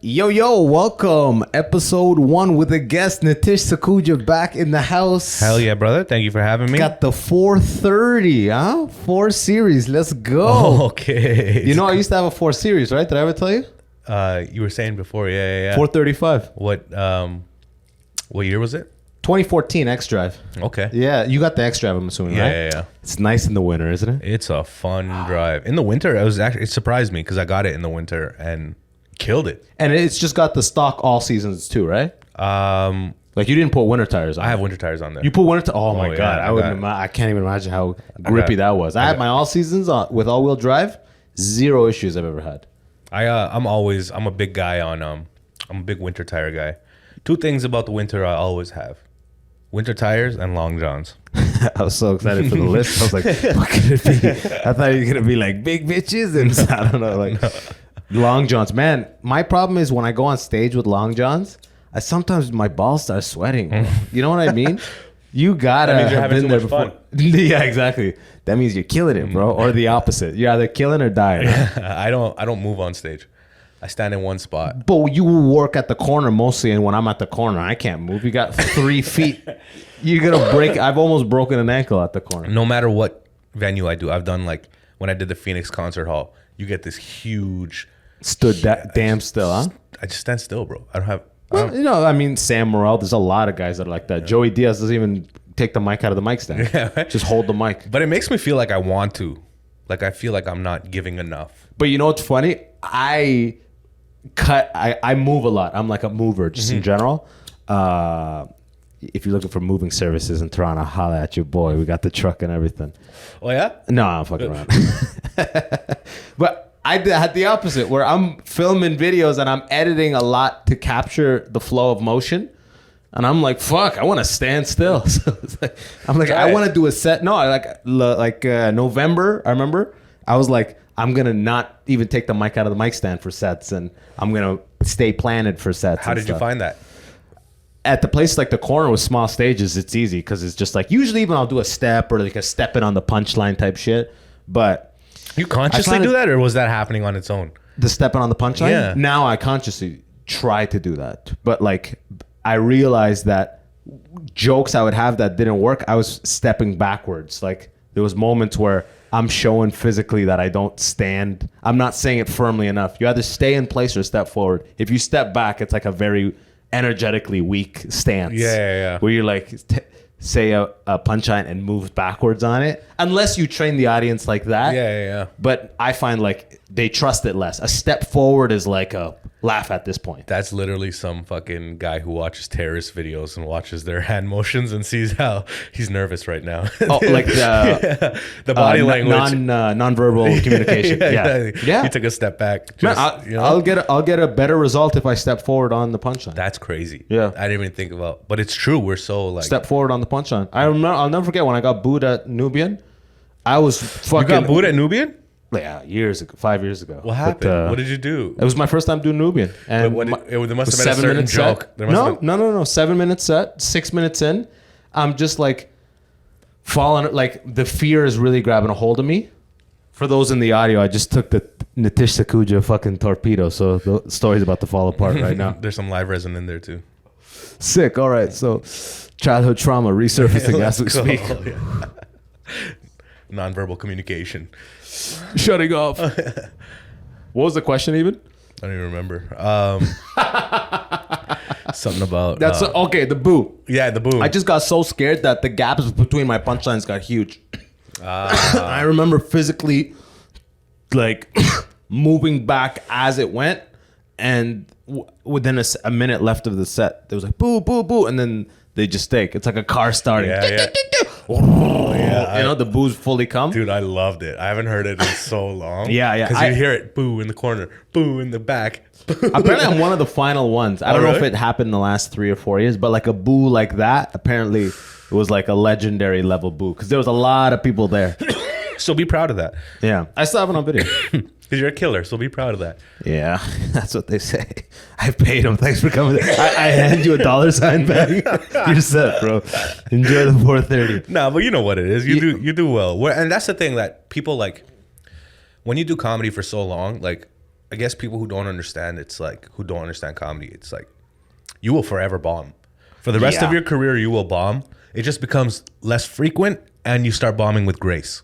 Yo, welcome. Episode 1 with a guest, Nitish Sakhuja, back in the house. Hell yeah, brother. Thank you for having me. Got the 430, huh? 4 Series. Let's go. Okay. You know, I used to have a 4 Series, right? Did I ever tell you? You were saying before, yeah. 435. What year was it? 2014 X-Drive. Okay. Yeah, you got the X-Drive, I'm assuming, right? Yeah. It's nice in the winter, isn't it? It's a fun drive. In the winter, it surprised me because I got it in the winter and killed it. And it's just got the stock all seasons too, right? Like you didn't put winter tires on. I have winter tires on there. You put winter Oh my god, yeah, I can't even imagine how grippy that was. I had my all seasons with all-wheel drive. 0 issues I've ever had. I'm a big guy on I'm a big winter tire guy. 2 things about the winter I always have: winter tires and long johns. I was so excited for the list. I was like, what could it be? I thought you were gonna be like big bitches and I don't know, like long johns. Man, my problem is when I go on stage with long johns, sometimes my balls start sweating. You know what I mean? You gotta That means you're have having been too there much before. fun. Yeah, exactly. That means you're killing it, bro. Or the opposite. You're either killing or dying. I don't move on stage. I stand in one spot. But you work at the corner mostly, and when I'm at the corner, I can't move. You got 3 feet. You're gonna break. I've almost broken an ankle at the corner. No matter what venue I do, I've done, like when I did the Phoenix Concert Hall, you get this huge. Stood that damn still, huh? I just stand still, bro. Well, you know, I mean, Sam Morril, there's a lot of guys that are like that. Joey Diaz doesn't even take the mic out of the mic stand. Yeah. Just hold the mic. But it makes me feel like I want to. Like I feel like I'm not giving enough. But you know what's funny? I move a lot. I'm like a mover just in general. If you're looking for moving services in Toronto, holla at your boy. We got the truck and everything. Oh yeah? No, I'm fucking around. But I had the opposite where I'm filming videos and I'm editing a lot to capture the flow of motion. And I'm like, fuck, I want to stand still. So it's like, I'm like, I want to do a set. No, November, I remember, I was like, I'm going to not even take the mic out of the mic stand for sets. And I'm going to stay planted for sets. How did you find that? At the place like the corner with small stages, it's easy because it's just like, usually even I'll do a step or like a step in on the punchline type shit. But You consciously do that, or was that happening on its own? the stepping on the punchline? Yeah. Now I consciously try to do that. But like I realized that jokes I would have that didn't work, I was stepping backwards. Like there was moments where I'm showing physically that I don't stand. I'm not saying it firmly enough. You either stay in place or step forward. If you step back, it's like a very energetically weak stance. Yeah. Where you're like, say a punchline and move backwards on it. Unless you train the audience like that. Yeah. But I find like they trust it less. A step forward is like a laugh at this point. That's literally some fucking guy who watches terrorist videos and watches their hand motions and sees how he's nervous right now. Oh, like the body language. Non-verbal communication. Yeah. He took a step back. Man, I'll get a better result if I step forward on the punchline. That's crazy. Yeah. I didn't even think about, but it's true. We're so like Step forward on the punchline. I'll never forget when I got booed at Nubian. I was fucking. You got booed at Nubian? Yeah, years ago, 5 years ago. What happened? What did you do? It was my first time doing Nubian, and there must have been a certain joke. No. 7 minute set. 6 minutes in, I'm just like falling. Like the fear is really grabbing a hold of me. For those in the audio, I just took the Nitish Sakhuja fucking torpedo, so the story's about to fall apart right now. There's some live resin in there too. Sick. All right, so childhood trauma resurfacing as we speak. Nonverbal communication. Shutting off. What was the question even? I don't even remember. Something about That's okay. The boo. Yeah, the boo. I just got so scared that the gaps between my punchlines got huge. I remember physically like moving back as it went, and within a minute left of the set, there was like boo, boo, boo, and then they just take. It's like a car starting. Yeah. You know, the boos fully come. Dude, I loved it. I haven't heard it in so long. Yeah. Because you hear it, boo in the corner, boo in the back. Apparently, I'm one of the final ones. I don't know if it happened in the last 3 or 4 years, but like a boo like that, apparently it was like a legendary level boo because there was a lot of people there. So be proud of that. Yeah. I still have it on video. Because you're a killer, so be proud of that. Yeah, that's what they say. I paid him. Thanks for coming. I hand you a $sign back. You're set, bro. Enjoy the 430. Nah, but you know what it is. You do well. And that's the thing that people like. When you do comedy for so long, like I guess people who don't understand, it's like, who don't understand comedy, it's like, you will forever bomb. For the rest of your career, you will bomb. It just becomes less frequent and you start bombing with grace.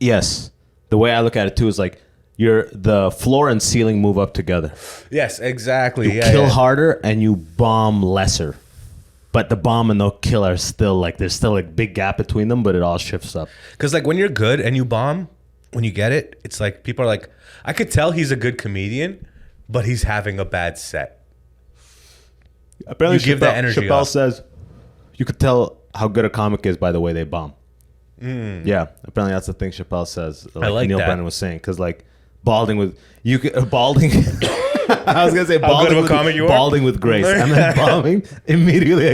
Yes. The way I look at it too is like the floor and ceiling move up together. Yes, exactly. You kill harder and you bomb lesser. But the bomb and the kill are still like, there's still a big gap between them, but it all shifts up. Because like when you're good and you bomb, when you get it, it's like people are like, I could tell he's a good comedian, but he's having a bad set. Apparently, you give that energy Chappelle off. says you could tell how good a comic is by the way they bomb. Yeah, apparently that's the thing Chappelle says. Like I like Neil that. Brennan was saying, because like balding with you could balding. I was gonna say balding with, comic you are? balding with grace, and then bombing immediately.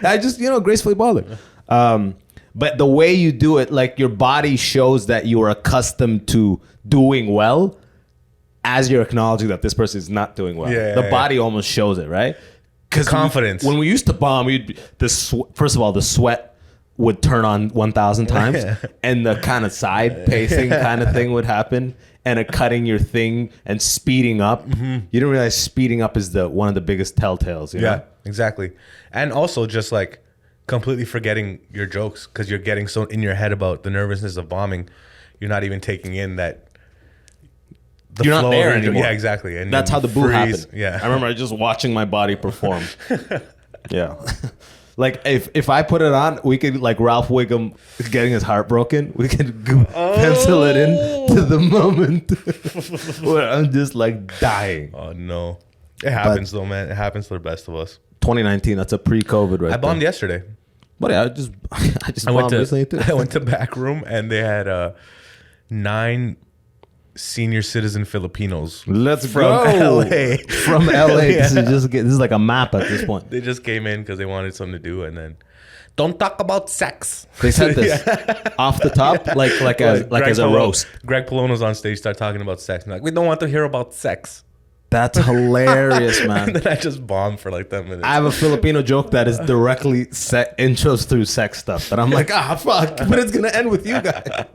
I just gracefully balding. But the way you do it, like your body shows that you are accustomed to doing well, as you're acknowledging that this person is not doing well. Yeah, the yeah, body almost shows it, right? Because confidence. When we used to bomb, first of all, the sweat would turn on 1,000 times, and the kind of side pacing kind of thing would happen, and a cutting your thing and speeding up. You didn't realize speeding up is one of the biggest telltales. You know? Exactly. And also just like completely forgetting your jokes because you're getting so in your head about the nervousness of bombing, you're not even taking in that. You're not there of your- anymore. Yeah, exactly. And That's you how the boo freeze. happened. Yeah. I remember just watching my body perform. Yeah. Like if I put it on, we could like Ralph Wiggum getting his heart broken. We could pencil it in to the moment where I'm just like dying. Oh no, it happens though, man. It happens to the best of us. 2019. That's a pre-COVID, right? I bombed there. yesterday. But yeah, I just bombed recently too. I went to back room and they had 9 senior citizen Filipinos. Let's from go LA. From LA. This is like a map at this point. They just came in because they wanted something to do, and then don't talk about sex. They said this off the top, like as a roast. Greg Polono's on stage, start talking about sex. And like, we don't want to hear about sex. That's hilarious, man. And then I just bombed for like 10 minutes. I have a Filipino joke that is directly intros through sex stuff. That I'm like, fuck, but it's gonna end with you guys.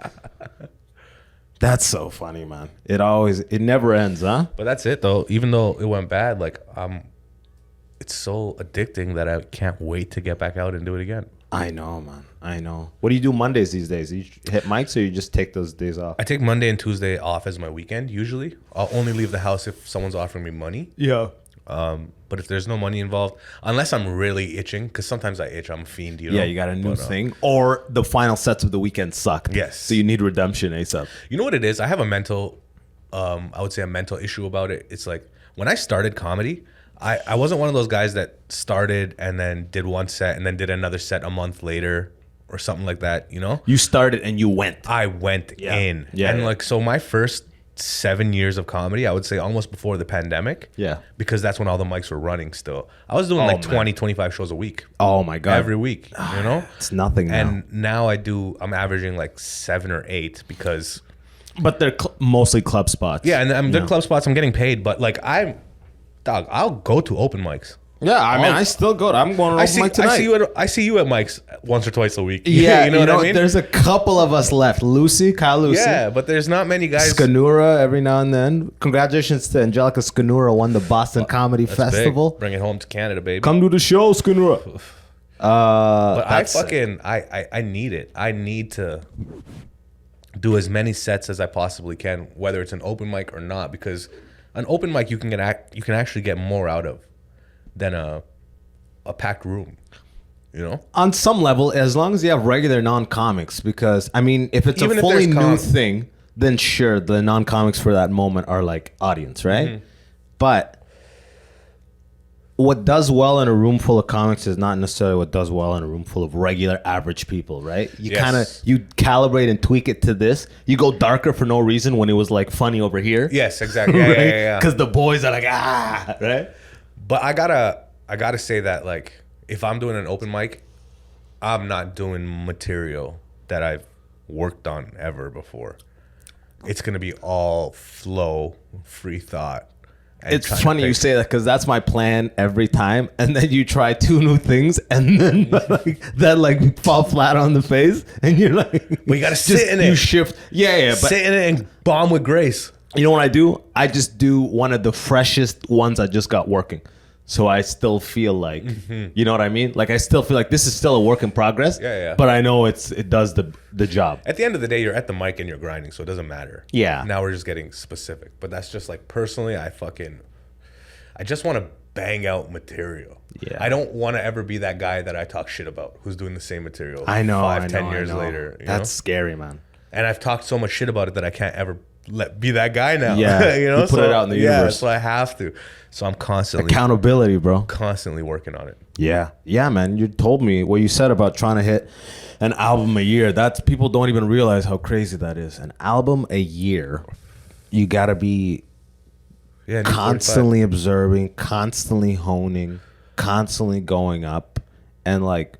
That's so funny, man. It never ends, huh? But that's it though. Even though it went bad, like it's so addicting that I can't wait to get back out and do it again. I know, man. I know. What do you do Mondays these days? You hit mics or you just take those days off? I take Monday and Tuesday off as my weekend usually. I'll only leave the house if someone's offering me money. Yeah. But if there's no money involved, unless I'm really itching, because sometimes I itch, I'm a fiend, you know? Yeah, you got a new thing. Or the final sets of the weekend sucked. Yes. So you need redemption ASAP. You know what it is? I have a mental, I would say a mental issue about it. It's like when I started comedy, I wasn't one of those guys that started and then did one set and then did another set a month later or something like that, you know? You started and you went. I went in. Yeah, and yeah. like, so my first 7 years of comedy, I would say almost before the pandemic. Yeah. Because that's when all the mics were running still. I was doing like 20, 25 shows a week. Oh my God. Every week, you know? It's nothing now. And now I'm averaging like 7 or 8 because... But they're mostly club spots. Yeah, and they're club spots. I'm getting paid, but like I'll go to open mics. Yeah, I mean, I still go. I'm going to open mic tonight. I see you at mics once or twice a week. Yeah, you know what I mean? There's a couple of us left. Kyle Lucy. Yeah, but there's not many guys. Skanura every now and then. Congratulations to Angelica Skanura, won the Boston Comedy That's Festival. big. Bring it home to Canada, baby. Come to the show, Skanura. But I need it. I need to do as many sets as I possibly can, whether it's an open mic or not, because an open mic you can actually get more out of than a packed room, you know? On some level, as long as you have regular non-comics, because, I mean, if it's Even a if fully there's new thing, then sure, the non-comics for that moment are like audience, right? Mm-hmm. But what does well in a room full of comics is not necessarily what does well in a room full of regular average people, right? You Yes. you calibrate and tweak it to this. You go darker for no reason when it was like funny over here. Yes, exactly. Yeah. Because the boys are like, right? But I gotta say that, like, if I'm doing an open mic, I'm not doing material that I've worked on ever before. It's gonna be all flow, free thought. and It's trying to funny you pick- say that because that's my plan every time, and then you try 2 new things, and then that fall flat on the face, and you're like, We gotta sit in it. You shift, yeah, but sit in it and bomb with grace. You know what I do? I just do one of the freshest ones I just got working. So I still feel like, you know what I mean? Like I still feel like this is still a work in progress. Yeah. But I know it does the job. At the end of the day, you're at the mic and you're grinding, so it doesn't matter. Yeah. Now we're just getting specific. But that's just like personally, I just want to bang out material. Yeah. I don't want to ever be that guy that I talk shit about who's doing the same material. I know. 10 years later. That's scary, man. And I've talked so much shit about it that I can't ever be that guy now. Yeah. You know, you put it out in the universe. So I have to. So I'm constantly accountability, bro. Constantly working on it. Yeah, man. You told me what you said about trying to hit an album a year. That's people don't even realize how crazy that is. An album a year. You gotta be constantly observing, constantly honing, constantly going up, and like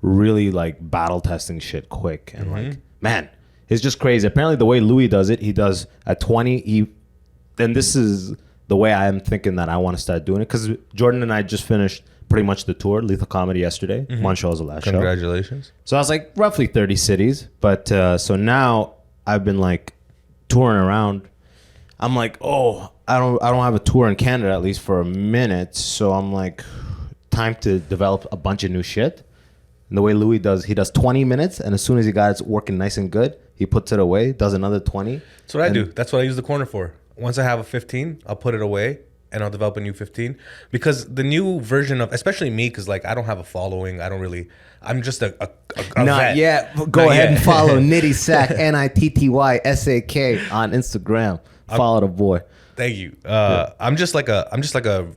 really like battle testing shit quick. And like, man, it's just crazy. Apparently the way Louis does it, he does at 20, and this is the way I am thinking that I want to start doing it, because Jordan and I just finished pretty much the tour, Lethal Comedy yesterday. Montreal was the last show. Congratulations. So I was like roughly 30 cities. But so now I've been like touring around. I'm like, oh, I don't have a tour in Canada, at least for a minute. So I'm like, time to develop a bunch of new shit. And the way Louis does, he does 20 minutes, and as soon as he got it working nice and good, he puts it away, does another 20. That's what I do. That's what I use the corner for. Once I have a 15, I'll put it away and I'll develop a new 15. Because the new version of, especially me, because like I don't have a following. I'm just a Not vet. yet. Go ahead and follow Nitty Sack, NITTYSAK on Instagram. Follow the boy. Thank you. I'm just like a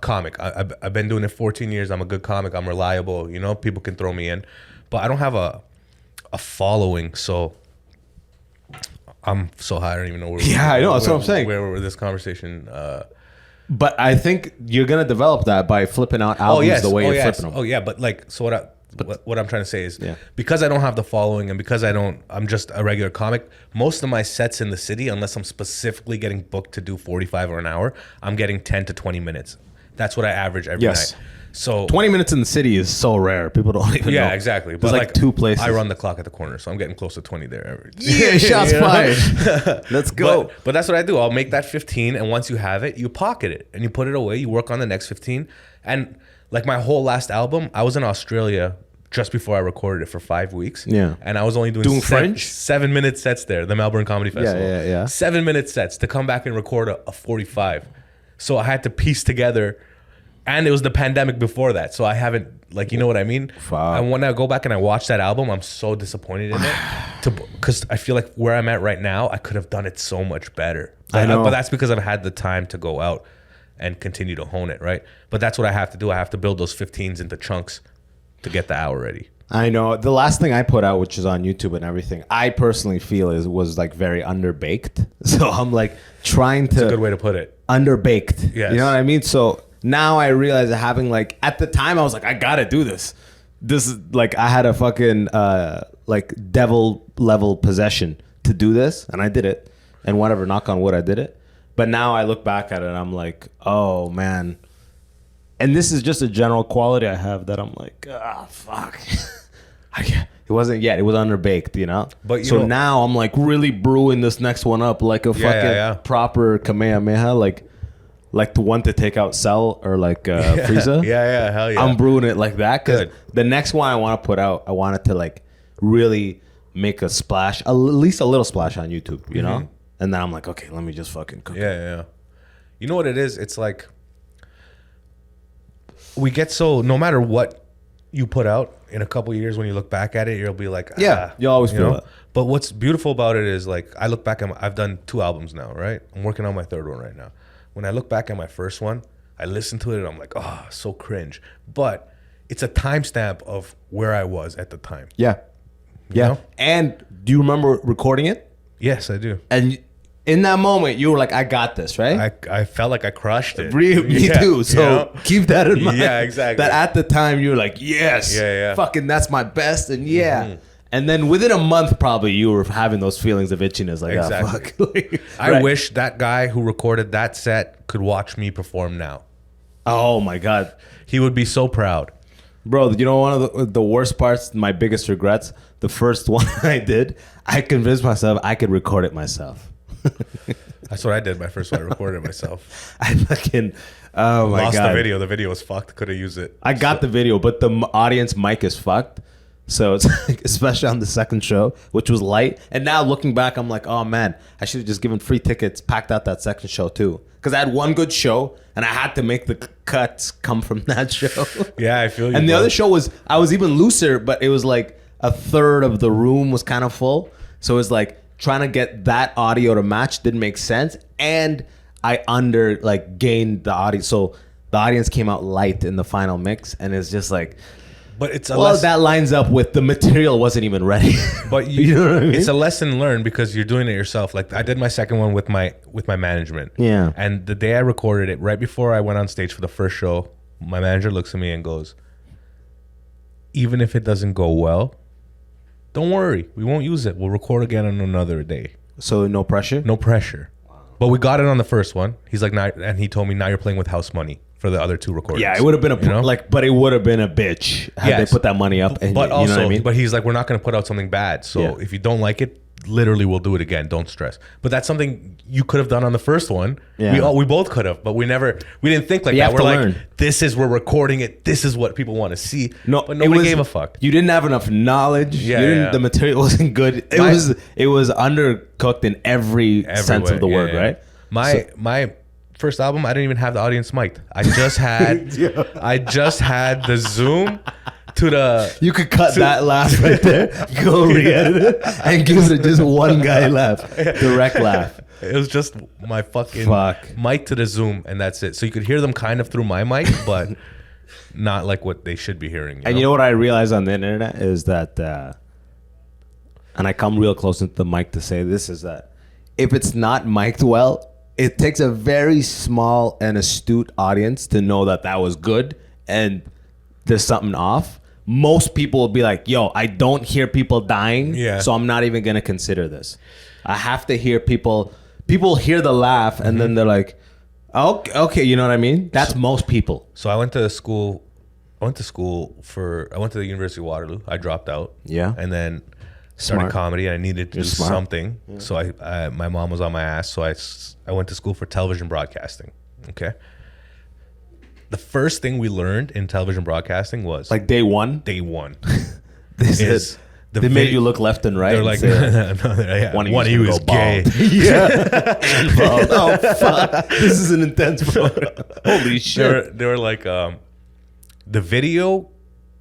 comic. I've been doing it 14 years. I'm a good comic. I'm reliable. You know, people can throw me in, but I don't have a following. So I'm so high. I don't even know where. Yeah, I know. That's what I'm saying. Where this conversation. But I think you're gonna develop that by flipping out albums the way you're flipping them. Oh yeah, but like, so what I'm trying to say is, because I don't have the following and because I'm just a regular comic, most of my sets in the city, unless I'm specifically getting booked to do 45 or an hour, I'm getting 10 to 20 minutes. That's what I average every night. So 20 minutes in the city is so rare. People don't even know. Yeah, exactly. There's like two places. I run the clock at the corner, so I'm getting close to 20 there. Yeah, shots fired. Let's go. But that's what I do. I'll make that 15, and once you have it, you pocket it and you put it away. You work on the next 15. And like my whole last album, I was in Australia just before I recorded it for 5 weeks. Yeah. And I was only doing French? 7-minute sets there, the Melbourne Comedy Festival. Yeah. 7-minute sets to come back and record a 45. So I had to piece together, and it was the pandemic before that. So I haven't, like, you know what I mean? Wow. And when I go back and I watch that album, I'm so disappointed in it. Because I feel like where I'm at right now, I could have done it so much better. I know. But that's because I've had the time to go out and continue to hone it, right? But that's what I have to do. I have to build those 15s into chunks to get the hour ready. I know. The last thing I put out, which is on YouTube and everything, I personally feel was like very underbaked. So I'm like trying to... That's a good way to put it. Underbaked. Yes. You know what I mean? So now I realize that having like... At the time, I was like, I gotta do this. This is like, I had a fucking like devil level possession to do this. And I did it. And whatever, knock on wood, I did it. But now I look back at it and I'm like, oh man. And this is just a general quality I have that I'm like, fuck. It wasn't yet. It was underbaked, you know? But so now I'm like really brewing this next one up like a fucking proper Kamehameha, like the one to take out Cell or like Frieza. Yeah, hell yeah. I'm brewing it like that because the next one I want to put out, I want it to like really make a splash, at least a little splash on YouTube, you know? And then I'm like, okay, let me just fucking cook it. Yeah. You know what it is? It's like we get so, no matter what you put out in a couple of years, when you look back at it, you'll be like, you'll always feel that. But what's beautiful about it is like, I look back at I've done 2 albums now, right? I'm working on my 3rd one right now. When I look back at my first one, I listen to it and I'm like, oh, so cringe. But it's a timestamp of where I was at the time. Yeah. You know? And do you remember recording it? Yes, I do. And in that moment, you were like, I got this, right? I felt like I crushed it. Me too. So keep that in mind. Yeah, exactly. That at the time, you were like, yes. Yeah. Fucking that's my best. And And then within a month, probably, you were having those feelings of itchiness. Like, exactly. fuck. I wish that guy who recorded that set could watch me perform now. Oh, my God. He would be so proud. Bro, you know one of the worst parts, my biggest regrets? The first one I did, I convinced myself I could record it myself. That's what I did my first one. I recorded myself. I fucking, oh my Lost God. the video. The video was fucked. Could have used it. I got the video, but the audience mic is fucked. So it's like, especially on the second show, which was light. And now looking back, I'm like, oh man, I should have just given free tickets, packed out that second show too. Because I had one good show and I had to make the cuts come from that show. Yeah, I feel you. And the bro. other show was, I was even looser, but it was like a third of the room was kind of full. So it was like trying to get that audio to match didn't make sense. And I gained the audience. So the audience came out light in the final mix. And it's just like, But it's that lines up with the material wasn't even ready. But you know what I mean? It's a lesson learned because you're doing it yourself. Like I did my second one with my management. Yeah. And the day I recorded it, right before I went on stage for the first show, my manager looks at me and goes, "Even if it doesn't go well, don't worry. We won't use it. We'll record again on another day. So no pressure? No pressure." But we got it on the first one. He's like, and he told me, now you're playing with house money for the other two recordings. Yeah, it would have been but it would have been a bitch had they Yes. put that money up. And But you also, know what I mean? but he's like, we're not going to put out something bad. So Yeah. if you don't like it, literally we'll do it again. Don't stress. But that's something you could have done on the first one. Yeah. We both could have, but we didn't think like You that. have We're to like, learn. we're recording it. This is what people want to see. No, but nobody gave a fuck. You didn't have enough knowledge. Yeah. The material wasn't good. It was undercooked in every sense of the word, right? My first album, I didn't even have the audience mic'd. I just had the Zoom to the. You could cut that laugh right there, go re-edit it, and give it just one guy laugh, direct laugh. It was just my fucking mic to the Zoom, and that's it. So you could hear them kind of through my mic, but not like what they should be hearing. You know what I realized on the internet is that, and I come real close into the mic to say this, is that if it's not mic'd well, it takes a very small and astute audience to know that that was good and there's something off. Most people will be like, yo, I don't hear people dying, so I'm not even going to consider this. I have to hear people hear the laugh and then they're like, okay, you know what I mean? That's most people. So I went to school. I went to the University of Waterloo. I dropped out. Yeah. And then started comedy. And I needed to do something. Yeah. So my mom was on my ass. So I went to school for television broadcasting. Okay. The first thing we learned in television broadcasting was like day one. They made you look left and right. They're like, one of you is gay. Yeah. Oh fuck! This is an intense program. Holy shit! They were like, the video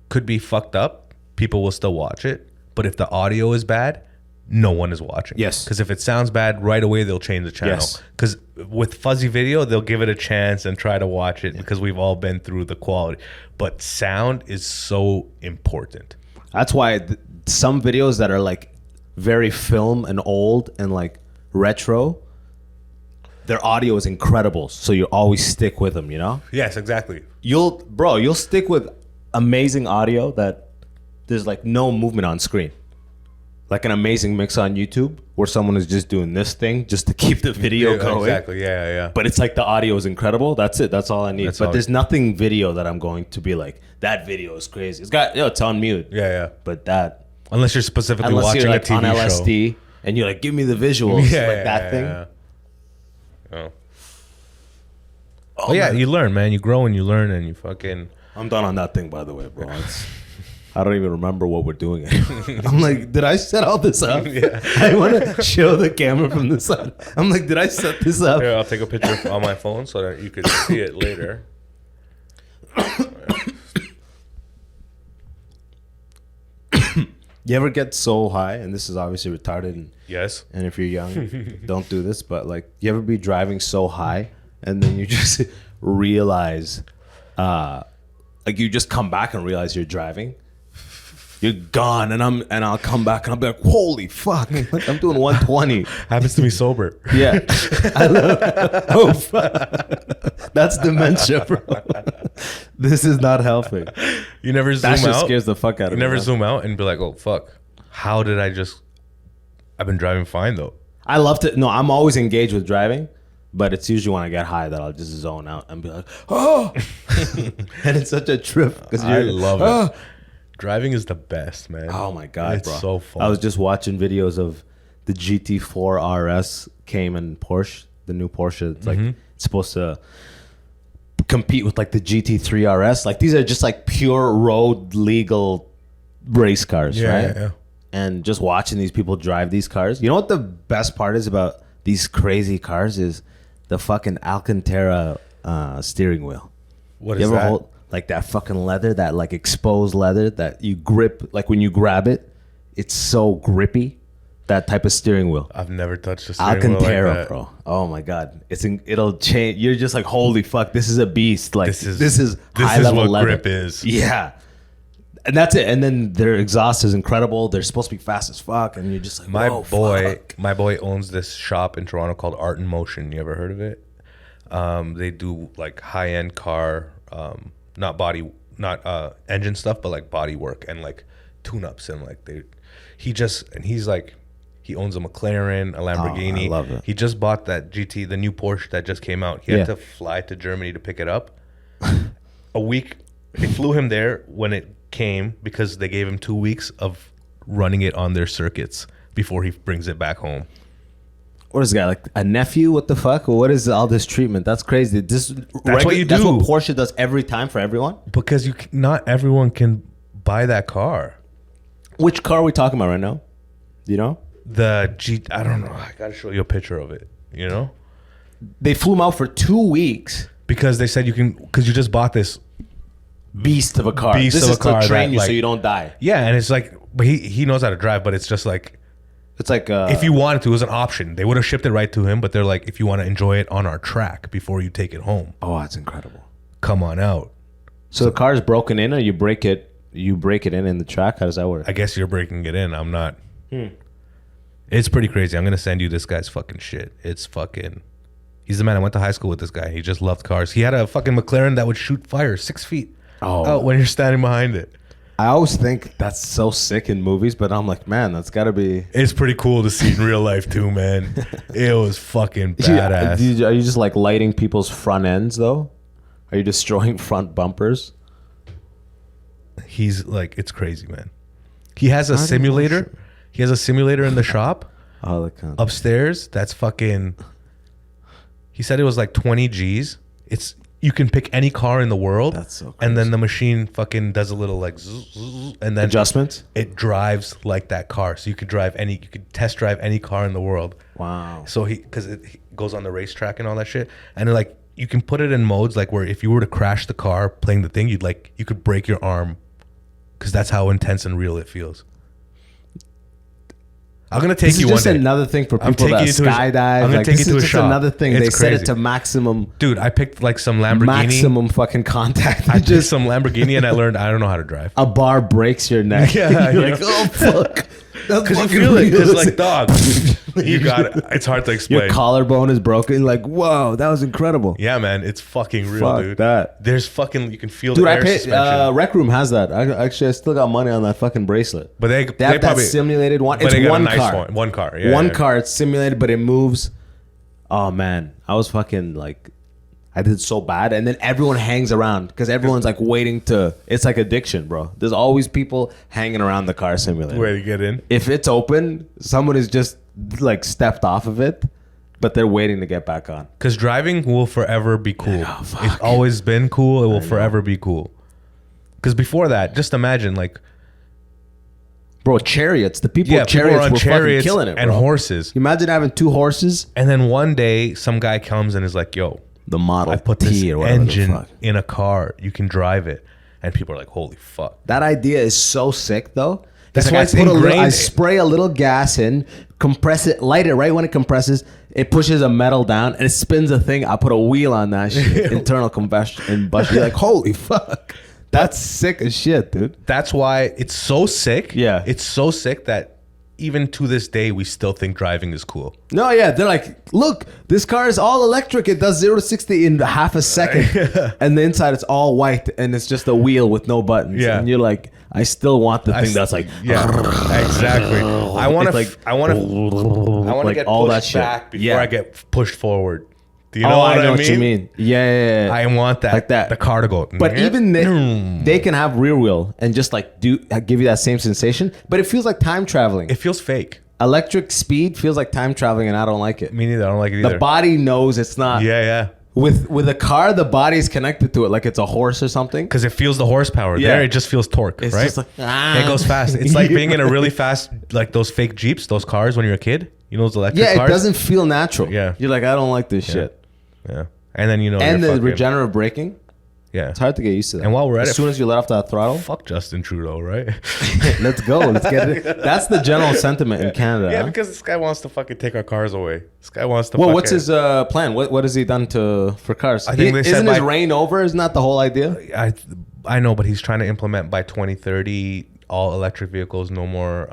could be fucked up. People will still watch it. But if the audio is bad, no one is watching. Yes. Because if it sounds bad, right away they'll change the channel. Yes. Because with fuzzy video, they'll give it a chance and try to watch it because we've all been through the quality. But sound is so important. That's why some videos that are like very film and old and like retro, their audio is incredible. So you always stick with them, you know? Yes, exactly. You'll stick with amazing audio that there's like no movement on screen. Like an amazing mix on YouTube where someone is just doing this thing just to keep the video going. Exactly, yeah. But it's like the audio is incredible. That's it. That's all I need. But there's nothing video that I'm going to be like, that video is crazy. It's on mute. Yeah. But that... Unless you're specifically watching you're like a TV on LSD show. And you're like, give me the visuals. That thing. Yeah. Oh yeah, you learn, man. You grow and you learn and you fucking... I'm done on that thing, by the way, bro. I don't even remember what we're doing. I'm like, did I set all this up? Yeah. I want to show the camera from the side. I'm like, did I set this up? Here, I'll take a picture on my phone so that you can see it later. You ever get so high, and this is obviously retarded, and Yes. and if you're young, don't do this, but like, you ever be driving so high, and then you just realize, like you just come back and realize you're driving? You're gone, and I'll come back and I'll be like, holy fuck, I'm doing 120. Happens to me sober. Yeah. I love, oh fuck. That's dementia, bro. This is not helping. You never zoom That shit out. scares the fuck out of You me. never man. zoom out and be like, oh fuck, how did I've been driving fine though. I love to, no, I'm always engaged with driving, but it's usually when I get high that I'll just zone out and be like, oh. And it's such a trip. I love it. Driving is the best, man. Oh my God, it's bro. so fun. I was just watching videos of the GT4 RS Cayman Porsche the new Porsche. It's like it's supposed to compete with like the GT3 RS. Like these are just like pure road legal race cars, right? Yeah. And just watching these people drive these cars. You know what the best part is about these crazy cars is the fucking Alcantara steering wheel. What is that? Like that fucking leather, that like exposed leather that you grip, like when you grab it, it's so grippy. That type of steering wheel. I've never touched a steering wheel Alcantara, like that. bro. Oh my god, it'll change. You're just like, holy fuck, this is a beast. Like this is high level what leather. grip is. Yeah, and that's it. And then their exhaust is incredible. They're supposed to be fast as fuck, and you're just like, my fuck. boy owns this shop in Toronto called Art in Motion. You ever heard of it? They do like high end car, not engine stuff, but like body work and like tune ups and like he owns a McLaren, a Lamborghini. I love it. He just bought that GT, the new Porsche that just came out. He had to fly to Germany to pick it up. A week, they flew him there when it came because they gave him 2 weeks of running it on their circuits before he brings it back home. What is this guy, like a nephew? What the fuck? What is all this treatment? That's crazy. That's what you do. That's what Porsche does every time for everyone. Because not everyone can buy that car. Which car are we talking about right now? Do you know? I don't know. I gotta show you a picture of it. You know, they flew him out for 2 weeks because they said because you just bought this beast of a car. This is to train you so you don't die. Yeah, and it's like, but he knows how to drive, but it's just like, it's like if you wanted to, it was an option. They would have shipped it right to him, but they're like, if you want to enjoy it on our track before you take it home. Oh, that's incredible. Come on out. So the car is broken in, or you break it in the track? How does that work? I guess you're breaking it in. I'm not. It's pretty crazy. I'm gonna send you this guy's fucking shit. It's fucking. He's the man. I went to high school with this guy. He just loved cars. He had a fucking McLaren that would shoot fire 6 feet out when you're standing behind it. I always think that's so sick in movies, but I'm like, man, that's gotta be. It's pretty cool to see in real life too, man. It was fucking badass. Are you just like lighting people's front ends though? Are you destroying front bumpers? He's like, it's crazy, man. He has a simulator. He has a simulator in the shop upstairs. That's fucking. He said it was like 20 G's. You can pick any car in the world. That's so crazy. And then the machine fucking does a little like zzz, and then adjustments. It drives like that car, so you could test drive any car in the world. Wow. So because it goes on the racetrack and all that shit, and like you can put it in modes like where if you were to crash the car playing the thing, you could break your arm, because that's how intense and real it feels. I'm gonna take you one day. This is just another thing for people that skydive. I'm gonna take you to a shop. This is just another thing. They set it to maximum. Dude, I picked like some Lamborghini. Maximum fucking contact. I picked some Lamborghini and I learned I don't know how to drive. A bar breaks your neck. Yeah, you're like, oh fuck. Because you feel it. It's like, dog, you got it. It's hard to explain. Your collarbone is broken. Like, whoa, that was incredible. Yeah, man, it's fucking real, fuck dude. That. There's fucking, you can feel the air suspension. Rec Room has that. I still got money on that fucking bracelet. But they have probably that simulated one. But It's one nice car. One car. Yeah, one car. It's simulated, but it moves. Oh man, I was fucking like. I did so bad, and then everyone hangs around because everyone's like waiting to. It's like addiction, bro. There's always people hanging around the car simulator. Where to get in? If it's open, someone is just like stepped off of it, but they're waiting to get back on. Because driving will forever be cool. It's always been cool. It will forever be cool. Because before that, just imagine like. Bro, chariots. The people of chariots were fucking killing it, bro. And horses. You imagine having 2 horses, and then one day some guy comes and is like, "Yo, the Model I put this T or engine in a car. You can drive it," and people are like, "Holy fuck!" That idea is so sick, though. That's like why I spray a little gas in, compress it, light it right when it compresses. It pushes a metal down and it spins a thing. I put a wheel on that shit, internal combustion. You're like, holy fuck. That's sick as shit, dude. That's why it's so sick. Yeah. It's so sick that even to this day, we still think driving is cool. No, yeah. They're like, look, this car is all electric. It does 0 to 60 in half a second. And the inside, it's all white. And it's just a wheel with no buttons. Yeah. And you're like, I still want the thing that's like... Yeah, exactly. I want to get all pushed that back before I get pushed forward. Do you know know what I mean? what you mean. Yeah. I want that. Like that. The car to go. But even they can have rear wheel and just like give you that same sensation. But it feels like time traveling. It feels fake. Electric speed feels like time traveling, and I don't like it. Me neither. I don't like it either. The body knows it's not. Yeah. With a car, the body's connected to it like it's a horse or something. Because it feels the horsepower. Yeah. There, it just feels torque, It's right? just like, It goes fast. It's like being in a really fast, like those fake Jeeps, those cars when you're a kid. You know those electric cars? Yeah, it doesn't feel natural. Yeah. You're like, I don't like this shit. Yeah. And then, And the regenerative braking, yeah. it's hard to get used to that. And while we're at as it, soon as you let off that throttle, fuck Justin Trudeau, right? let's go. Let's get it. That's the general sentiment in Canada. Yeah, huh? because this guy wants to fucking take our cars away. This guy wants to Well, fucking... what's his plan? What has he done for cars? I think they said isn't his by- reign over? Isn't that the whole idea? I know, but he's trying to implement by 2030 all electric vehicles, no more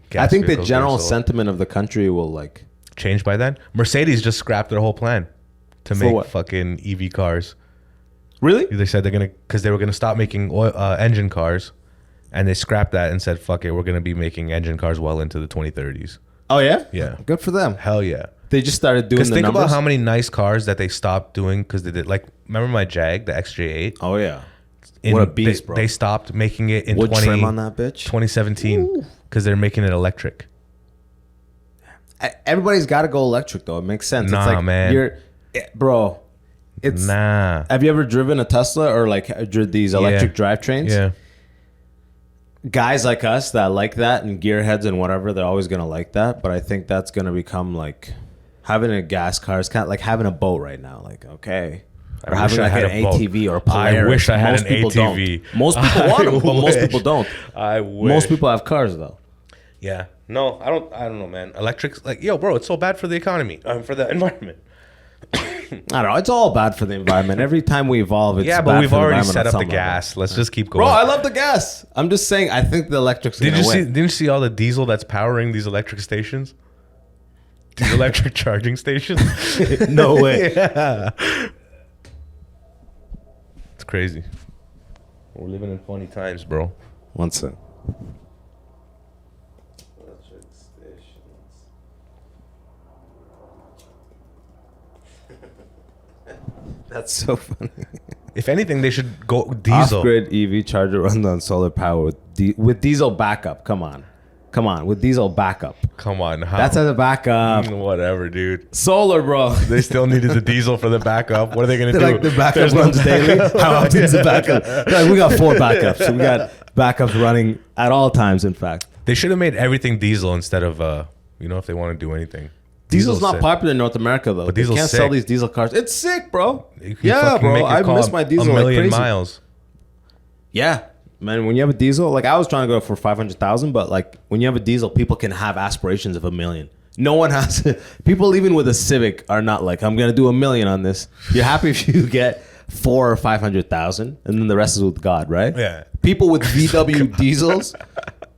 gas I think the vehicles general being sold. sentiment of the country will like Change by then. Mercedes just scrapped their whole plan to make what? fucking EV cars. really. They said because they were gonna stop making engine cars, and they scrapped that and said, "Fuck it, we're gonna be making engine cars well into the 2030s." Oh yeah, Yeah. Good for them. Hell yeah. They just started doing Because the think numbers. about how many nice cars that they stopped doing because they did. Like, remember my Jag, the XJ8? Oh yeah, what a beast, bro. They stopped making it in Wood trim on that bitch. 2017 because they're making it electric. Everybody's got to go electric though. It makes sense. Nah, it's like man. Bro. It's Nah. Have you ever driven a Tesla or like these electric drivetrains? Yeah. Guys like us that like that and gearheads and whatever, they're always gonna like that. But I think that's gonna become like having a gas car is kind of like having a boat right now. Like okay. Or I having wish I like had an a boat. ATV or a Polaris. I wish I had Most an people ATV. Don't. Most people want them, but most wish. people don't. I wish. Most people have cars though. Yeah. No, I don't know, man. Electrics, like, yo, bro, it's so bad for the economy, for the environment. I don't know. It's all bad for the environment. Every time we evolve, it's Yeah, bad but we've for the already environment set on up the some level. gas. Let's just keep going. Bro, I love the gas. I'm just saying. I think the electric's Didn't gonna you see? win. Didn't you see all the diesel that's powering these electric stations? These electric charging stations. No way. Yeah. It's crazy. We're living in funny times, bro. One sec. That's so funny. If anything, they should go diesel. Off-grid EV charger runs on solar power with diesel backup. Come on, with diesel backup. Come on, how? That's as a backup. Whatever, dude. Solar, bro. They still needed the diesel for the backup. What are they gonna do? Like the backup There's no runs daily. How often is the backup? They're like, we got 4 backups. So we got backups running at all times. In fact, They should have made everything diesel instead of if they want to do anything. diesel's not sick. popular in North America though. But They diesel's can't sell sick. these diesel cars. It's sick, bro. You can Yeah, fucking bro. make your I car miss my diesel a million like crazy. miles. Yeah, man. When you have a diesel, like I was trying to go for 500,000, but like when you have a diesel, people can have aspirations of $1 million. No one has. People even with a Civic are not like, I'm gonna do $1 million on this. You're happy if you get 400,000 or 500,000, and then the rest is with God, right? Yeah. People with VW diesels,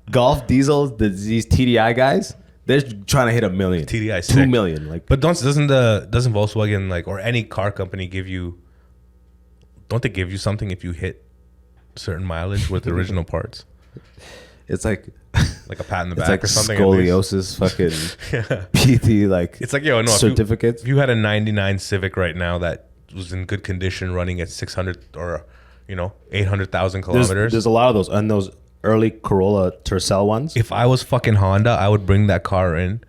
Golf diesels, these TDI guys, they're trying to hit $1 million. TDI $2 sick. million. Like, But doesn't Volkswagen like or any car company give you? Don't they give you something if you hit certain mileage with the original parts, it's like like a pat in the it's back like or something? at least? scoliosis, fucking Yeah. PT, like It's like yo, no certificates. If you had a '99 Civic right now that was in good condition, running at 600 or 800,000 kilometers. There's a lot of those, and those early Corolla Tercel ones, If I was fucking Honda, I would bring that car in,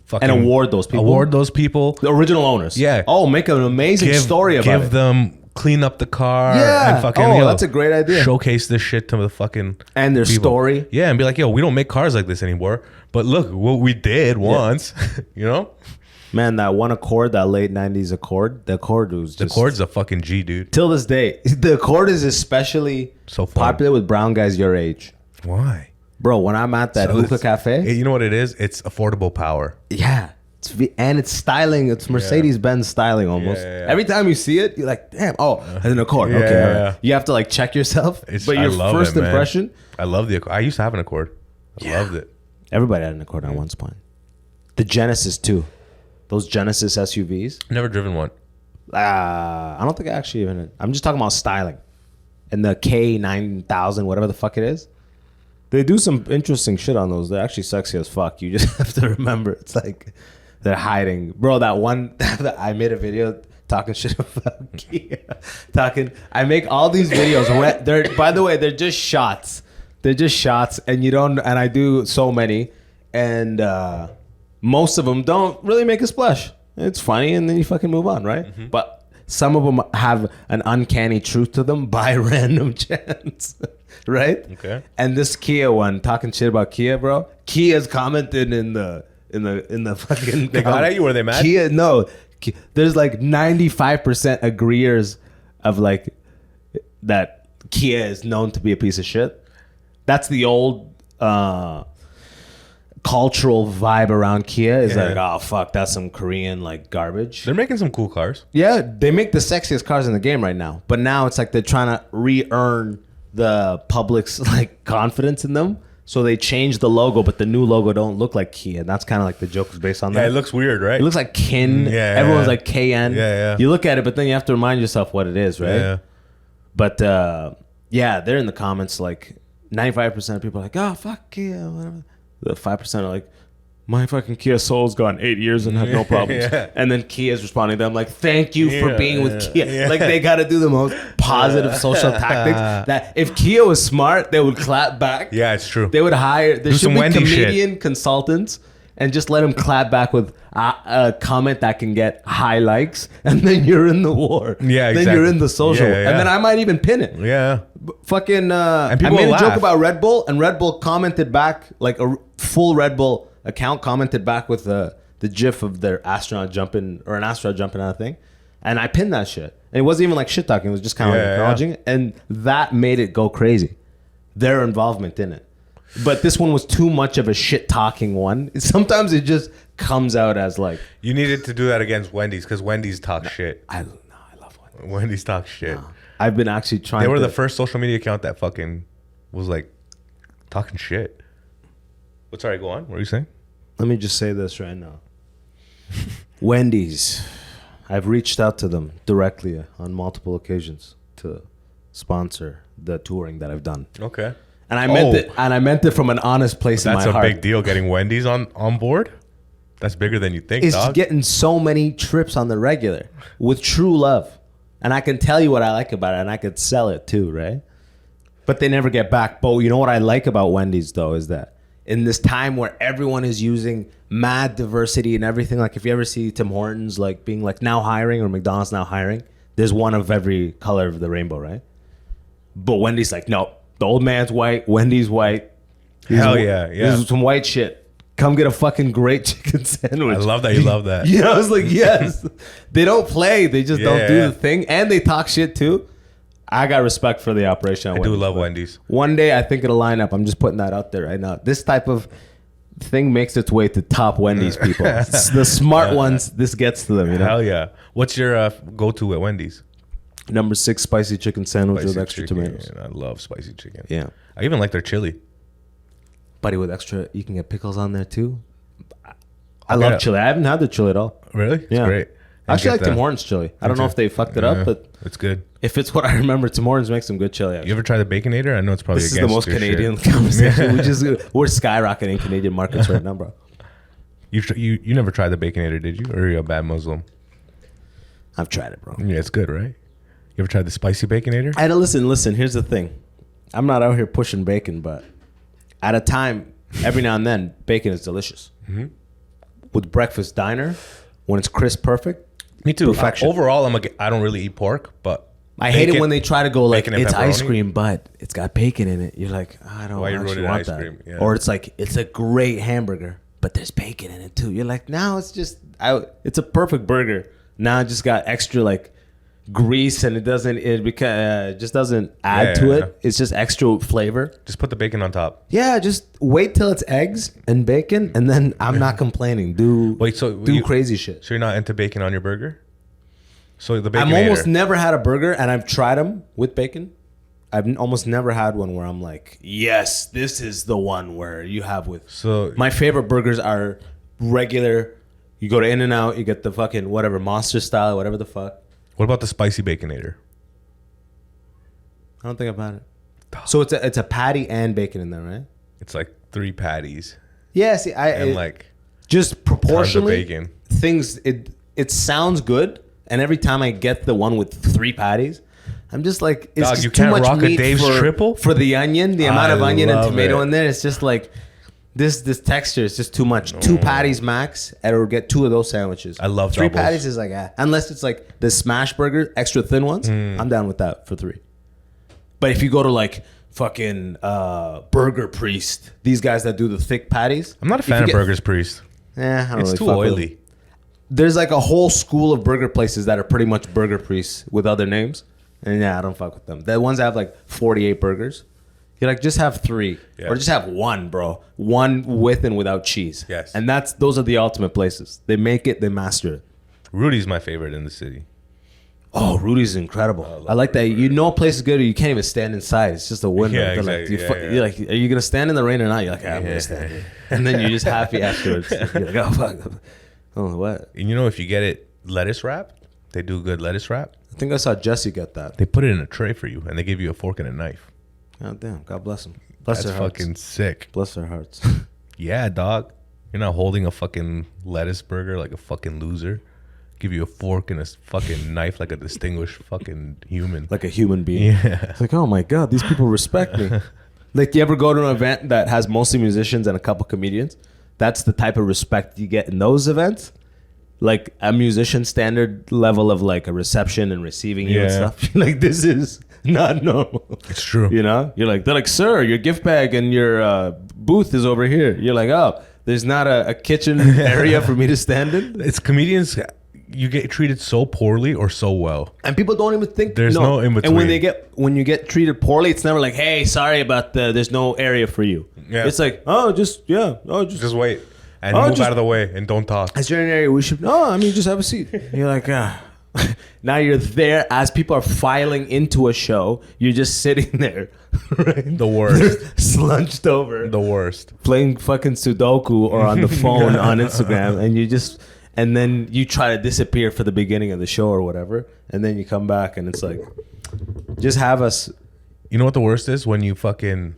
fucking and award those people. Award those people. The original owners. Yeah. Oh, make an amazing story about give it. them clean up the car. Yeah. And fucking, Oh, that's a great idea. Showcase this shit to the fucking And their people. story. Yeah, and be like, yo, we don't make cars like this anymore. But look what we did once. Man, that one Accord, that late 90s Accord, the Accord was The just... Accord's a fucking G, dude. Till this day. The Accord is especially So fun. popular with brown guys your age. Why? Bro, when I'm at that So hookah it's- cafe... You know what it is? It's affordable power. Yeah. And it's styling. It's Mercedes-Benz styling almost. Yeah. Every time you see it, you're like, damn, it's an Accord. Yeah, okay. All right. yeah. You have to like check yourself. But I your love first it, man. impression... I love the Accord. I used to have an Accord. I loved it. Everybody had an Accord at one point. The Genesis too. Those Genesis SUVs. Never driven one. I don't think I actually even... I'm just talking about styling. And the K9000, whatever the fuck it is. They do some interesting shit on those. They're actually sexy as fuck. You just have to remember. It's like they're hiding. Bro, that one... I made a video talking shit about Kia. I make all these videos. By the way, they're just shots. They're just shots. And you don't... And I do so many. and most of them don't really make a splash. It's funny, and then you fucking move on, right? Mm-hmm. But some of them have an uncanny truth to them by random chance, right? Okay. And this Kia one, talking shit about Kia, bro. Kia's commented in the fucking. They got at you? Were they mad? Kia, no. There's like 95% agreeers of like that Kia is known to be a piece of shit. That's the old cultural vibe around Kia is like, oh fuck, that's some Korean like garbage. They're making some cool cars. Yeah, they make the sexiest cars in the game right now. But now it's like they're trying to re-earn the public's like confidence in them. So they changed the logo, but the new logo don't look like Kia. And that's kind of like the joke is based on that. Yeah, it looks weird, right? It looks like Kin. Everyone's like KN. Yeah. You look at it, but then you have to remind yourself what it is, right? Yeah. But yeah, they're in the comments like 95% of people are like, oh, fuck Kia, whatever. The 5% are like, my fucking Kia Soul's gone 8 years and had no problems. And then Kia's responding to them like, thank you for being with Kia. Like they got to do the most positive social tactics. That if Kia was smart, they would clap back. Yeah, it's true. They would hire, there should be comedian consultants and just let them clap back with a comment that can get high likes. And then you're in the war. Yeah, exactly. Then you're in the social. Yeah. And then I might even pin it. Yeah. Fucking, and I made a laugh. joke about Red Bull, and Red Bull commented back, like a full Red Bull account commented back with the gif of their astronaut jumping, or an astronaut jumping out of thing. And I pinned that shit. And it wasn't even like shit talking, it was just kind of like acknowledging it. And that made it go crazy. Their involvement in it. But this one was too much of a shit talking one. Sometimes it just comes out as like. You needed to do that against Wendy's because Wendy's talk shit. I love Wendy's. Wendy's talk shit. No. I've been actually trying They were the first social media account that fucking was like talking shit. But sorry, go on. What were you saying? Let me just say this right now. Wendy's, I've reached out to them directly on multiple occasions to sponsor the touring that I've done. Okay. And I meant it. And I meant it from an honest place in my heart. That's a big deal. Getting Wendy's on board. That's bigger than you think. It's getting so many trips on the regular with true love, and I can tell you what I like about it, and I could sell it too, right? But they never get back. But you know what I like about Wendy's though is that in this time where everyone is using mad diversity and everything, like if you ever see Tim Hortons like being like now hiring or McDonald's now hiring, there's one of every color of the rainbow, right? But Wendy's like, no, the old man's white, Wendy's white. Hell yeah. This is some white shit. Come get a fucking great chicken sandwich. I love that you love that. Yeah, I was like, yes. They don't play. They just don't do the thing. And they talk shit too. I got respect for the operation. I do love Wendy's. One day I think it'll line up. I'm just putting that out there right now. This type of thing makes its way to top Wendy's people. The smart ones, this gets to them. You know? Hell yeah. What's your go-to at Wendy's? Number 6 spicy chicken sandwich with extra tomatoes. I love spicy chicken. Yeah. I even like their chili. Buddy, with extra, you can get pickles on there too. I love chili. I haven't had the chili at all. Really? It's great. I actually like Tim Hortons chili. I don't know if they fucked it up, but it's good. If it's what I remember, Tim Hortons makes some good chili. Actually. You ever try the Baconator? I know it's probably this is the most Canadian conversation. We're skyrocketing Canadian markets right now, bro. You never tried the Baconator, did you? Or are you a bad Muslim? I've tried it, bro. Yeah, it's good, right? You ever tried the spicy Baconator? I had to listen. Here's the thing. I'm not out here pushing bacon, but at a time, every now and then, bacon is delicious. Mm-hmm. With breakfast diner, when it's crisp, perfect. Me too. Perfection. Overall, I don't really eat pork, but I hate it when they try to go like it's ice cream, but it's got bacon in it. You're like, I don't actually want that. Yeah. Or it's like it's a great hamburger, but there's bacon in it too. You're like, no, it's just it's a perfect burger. Now it just got extra like grease, and it just doesn't add to it. It's just extra flavor. Just put the bacon on top. Yeah, just wait till it's eggs and bacon, and then I'm not complaining. Do crazy shit. So you're not into bacon on your burger? So the bacon. I've almost never had a burger, and I've tried them with bacon. I've almost never had one where I'm like, yes, this is the one where you have with. So my favorite burgers are regular. You go to In-N-Out, you get the fucking whatever monster style, whatever the fuck. What about the spicy Baconator? I don't think I've had it. So it's a patty and bacon in there, right? It's like 3 patties. Yeah, see, just proportionally tons of bacon. Things. It sounds good, and every time I get the one with 3 patties, I'm just like, it's just you too can't much rock meat a Dave's triple for the onion. The amount of onion and tomato in there, it's just like This texture is just too much. 2 patties max, and or get 2 of those sandwiches. I love 3 doubles. patties is like unless it's like the smash burger, extra thin ones. I'm down with that for 3. But if you go to like fucking Burger Priest, these guys that do the thick patties, I'm not a fan of Burgers Priest. I don't It's really too fuck with oily. them. There's like a whole school of burger places that are pretty much Burger Priests with other names, and I don't fuck with them. The ones that have like 48 burgers. You're like, just have 3 or just have 1, bro. 1 with and without cheese. Yes. And those are the ultimate places. They make it, they master it. Rudy's my favorite in the city. Oh, Rudy's incredible. I like that. You know a place is good or you can't even stand inside. It's just a window. Yeah, They're exactly. You're like, are you going to stand in the rain or not? You're like, I'm going to stand here. And then you're just happy afterwards. You're like, oh, fuck. Oh, what? And you know, if you get it lettuce wrapped, they do good lettuce wrap. I think I saw Jesse get that. They put it in a tray for you, and they give you a fork and a knife. Oh, damn. God bless them. Bless That's their hearts. fucking sick. Bless their hearts. Yeah, dog. You're not holding a fucking lettuce burger like a fucking loser. Give you a fork and a fucking knife like a distinguished fucking human. Like a human being. Yeah. It's like, oh my God, these people respect me. Like, you ever go to an event that has mostly musicians and a couple comedians? That's the type of respect you get in those events. Like a musician standard level of like a reception and receiving you and stuff. Like, this is not normal. It's true. You know? You're like, they're like, sir, your gift bag and your booth is over here. You're like, oh, there's not a kitchen area for me to stand in? It's comedians. You get treated so poorly or so well. And people don't even think There's no in between. And when you get treated poorly, it's never like, hey, sorry about there's no area for you. Yeah. It's like, just wait and move out of the way and don't talk. Is there an area we should? No, I mean, just have a seat. And you're like, Now you're there as people are filing into a show. You're just sitting there, right? The worst. Slunched over. The worst. Playing fucking Sudoku or on the phone on Instagram, and then you try to disappear for the beginning of the show or whatever, and then you come back and it's like, just have us. You know what the worst is? When you fucking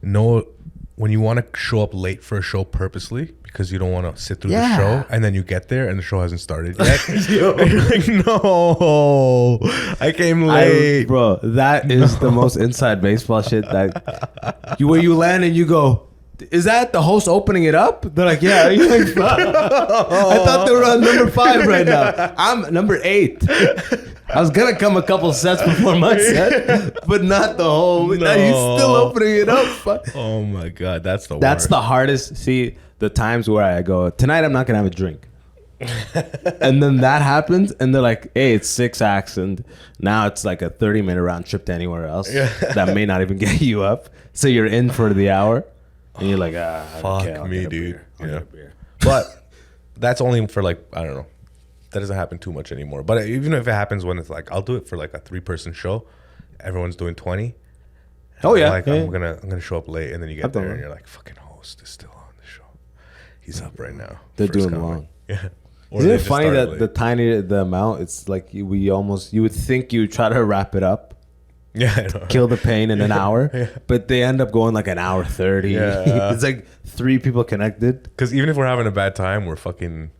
know, when you want to show up late for a show purposely because you don't want to sit through the show, and then you get there and the show hasn't started yet. You're like, no, I came late. Bro, that is the most inside baseball shit that where you land and you go, is that the host opening it up? They're like, yeah. You're like, fuck. I thought they were on number 5 right now. I'm number 8. I was gonna come a couple sets before my set, but not the whole. No. He's still opening it up. Fuck. Oh my God, that's the worst. That's the hardest. See, the times where I go, tonight I'm not gonna have a drink. And then that happens, and they're like, hey, it's 6 acts, and now it's like a 30-minute round trip to anywhere else that may not even get you up. So you're in for the hour. And you're like, fuck okay, me, dude. Yeah. But that's only for like, I don't know. That doesn't happen too much anymore. But even if it happens when it's like, I'll do it for like a 3-person show. Everyone's doing 20. Oh yeah. Like, yeah. I'm gonna show up late, and then you get there that. And you're like, fucking host is still on the show. He's up right now. They're First doing coming. long. Yeah. Isn't it funny that the amount, it's like you would think you try to wrap it up. Yeah, I know. Kill the pain in an hour, but they end up going like an hour 30. Yeah. It's like 3 people connected. Because even if we're having a bad time, we're fucking.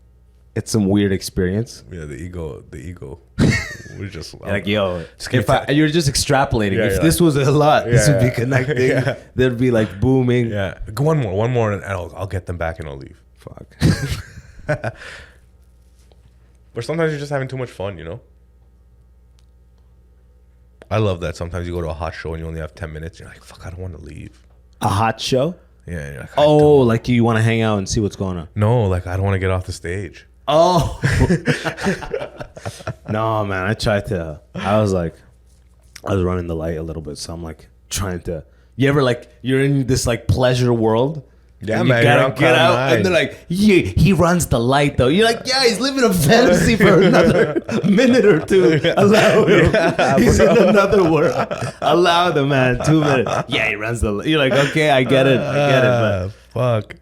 It's some weird experience. Yeah, the ego. We're just like, yo, you're just extrapolating. Yeah, if this was a lot, this would be connecting. Yeah. There'd be like booming. Yeah, one more, and I'll get them back and I'll leave. Fuck. But sometimes you're just having too much fun, you know. I love that. Sometimes you go to a hot show and you only have 10 minutes. You're like, fuck, I don't want to leave. A hot show? Yeah. And you're like, like you want to hang out and see what's going on. No, like I don't want to get off the stage. Oh. No, man. I was running the light a little bit. So I'm like trying to, you ever like, you're in this like pleasure world. Yeah, and man. You gotta get out, and they're like, he runs the light though. You're like, yeah, he's living a fantasy for another minute or 2. Allow him. He's in another world. Allow the man 2 minutes. Yeah, he runs the light. You're like, okay, I get it. But fuck.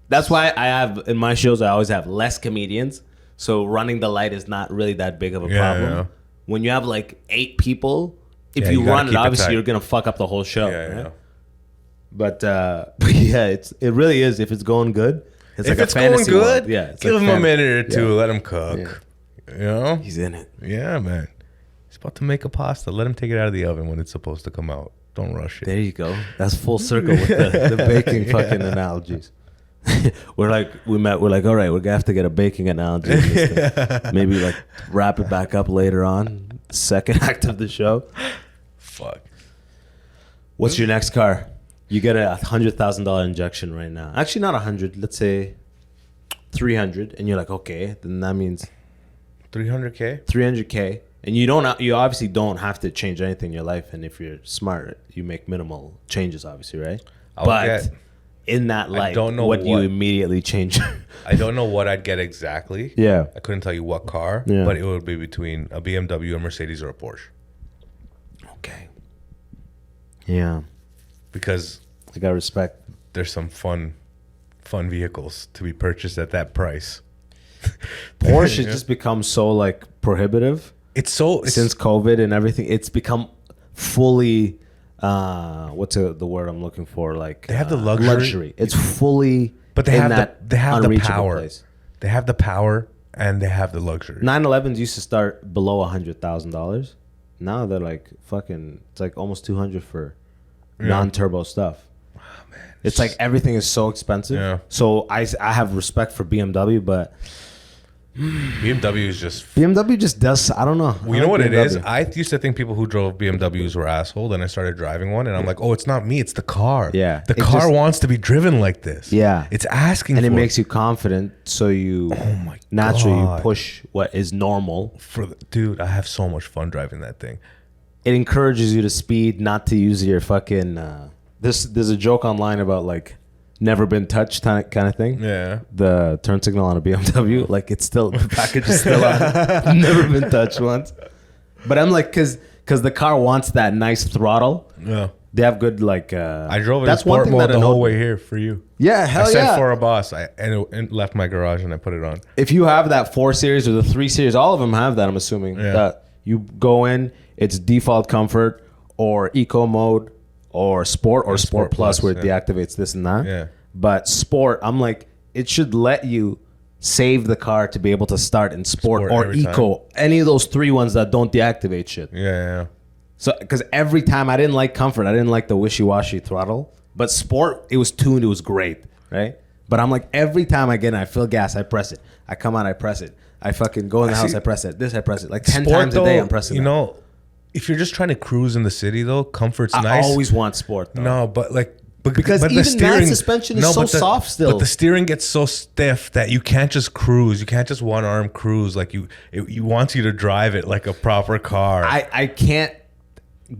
That's why I have in my shows. I always have less comedians, so running the light is not really that big of a problem. Yeah. When you have like 8 people, if you run it, obviously you're gonna fuck up the whole show. Yeah. Right? But yeah, it really is. If it's going good, it's if like it's a fantasy going good, world. Yeah, give him a minute or 2. Let him cook. Yeah. You know, he's in it. Yeah, man. He's about to make a pasta. Let him take it out of the oven when it's supposed to come out. Don't rush it. There you go. That's full circle with the baking fucking analogies. We're like, all right, we're gonna have to get a baking analogy. Maybe like wrap it back up later on. Second act of the show. Fuck. What's your next car? You get a $100,000 injection right now. Actually, not 100. Let's say 300, and you're like, okay, then that means 300K. 300K, and you obviously don't have to change anything in your life. And if you're smart, you make minimal changes, obviously, right? But in that light, don't know what you immediately change. I don't know what I'd get exactly. Yeah, I couldn't tell you what car, but it would be between a BMW, a Mercedes, or a Porsche. Okay. Yeah. Because I got respect. There's some fun vehicles to be purchased at that price. Porsche just becomes so like prohibitive. It's since COVID and everything, it's become fully what's the word I'm looking for? Like they have the luxury. It's fully, but they have the power. Place. They have the power and they have the luxury. 911s used to start below $100,000. Now they're like fucking. It's like almost 200 for non-turbo stuff. Oh, man. It's like everything is so expensive. Yeah. So I have respect for BMW, but BMW just does. I don't know. Well, you know what BMW. It is? I used to think people who drove BMWs were assholes. Then I started driving one, and I'm like, oh, it's not me. It's the car. Yeah. The car wants to be driven like this. Yeah. It's asking and it makes you confident, so you naturally you push what is normal. Dude, I have so much fun driving that thing. It encourages you to speed, not to use your fucking. There's a joke online about like never been touched kind of thing. Yeah. The turn signal on a BMW, like it's still the package is still on. Never been touched once. But I'm like, cause the car wants that nice throttle. Yeah. They have good like. I drove it in sport mode the whole way here for you. Yeah, hell yeah. I sent for a boss. And left my garage and I put it on. If you have that 4 Series or the 3 Series, all of them have that. I'm assuming that you go in, it's default comfort or eco mode. Or sport or sport plus where it deactivates this and that. Yeah. But sport, I'm like, it should let you save the car to be able to start in sport or eco. Time. Any of those 3 ones that don't deactivate shit. Yeah. So, because every time I didn't like comfort, I didn't like the wishy-washy throttle. But sport, it was tuned, it was great, right? But I'm like, every time I get in, I feel gas, I press it. I come out, I press it. I fucking go in the house, I press it. I press it. Like 10 times a day, I'm pressing it. You know, if you're just trying to cruise in the city, though, comfort's nice. I always want sport, though. No, but like... Because even the steering, that suspension is so soft still. But the steering gets so stiff that you can't just cruise. You can't just one-arm cruise. Like it wants you to drive it like a proper car. I can't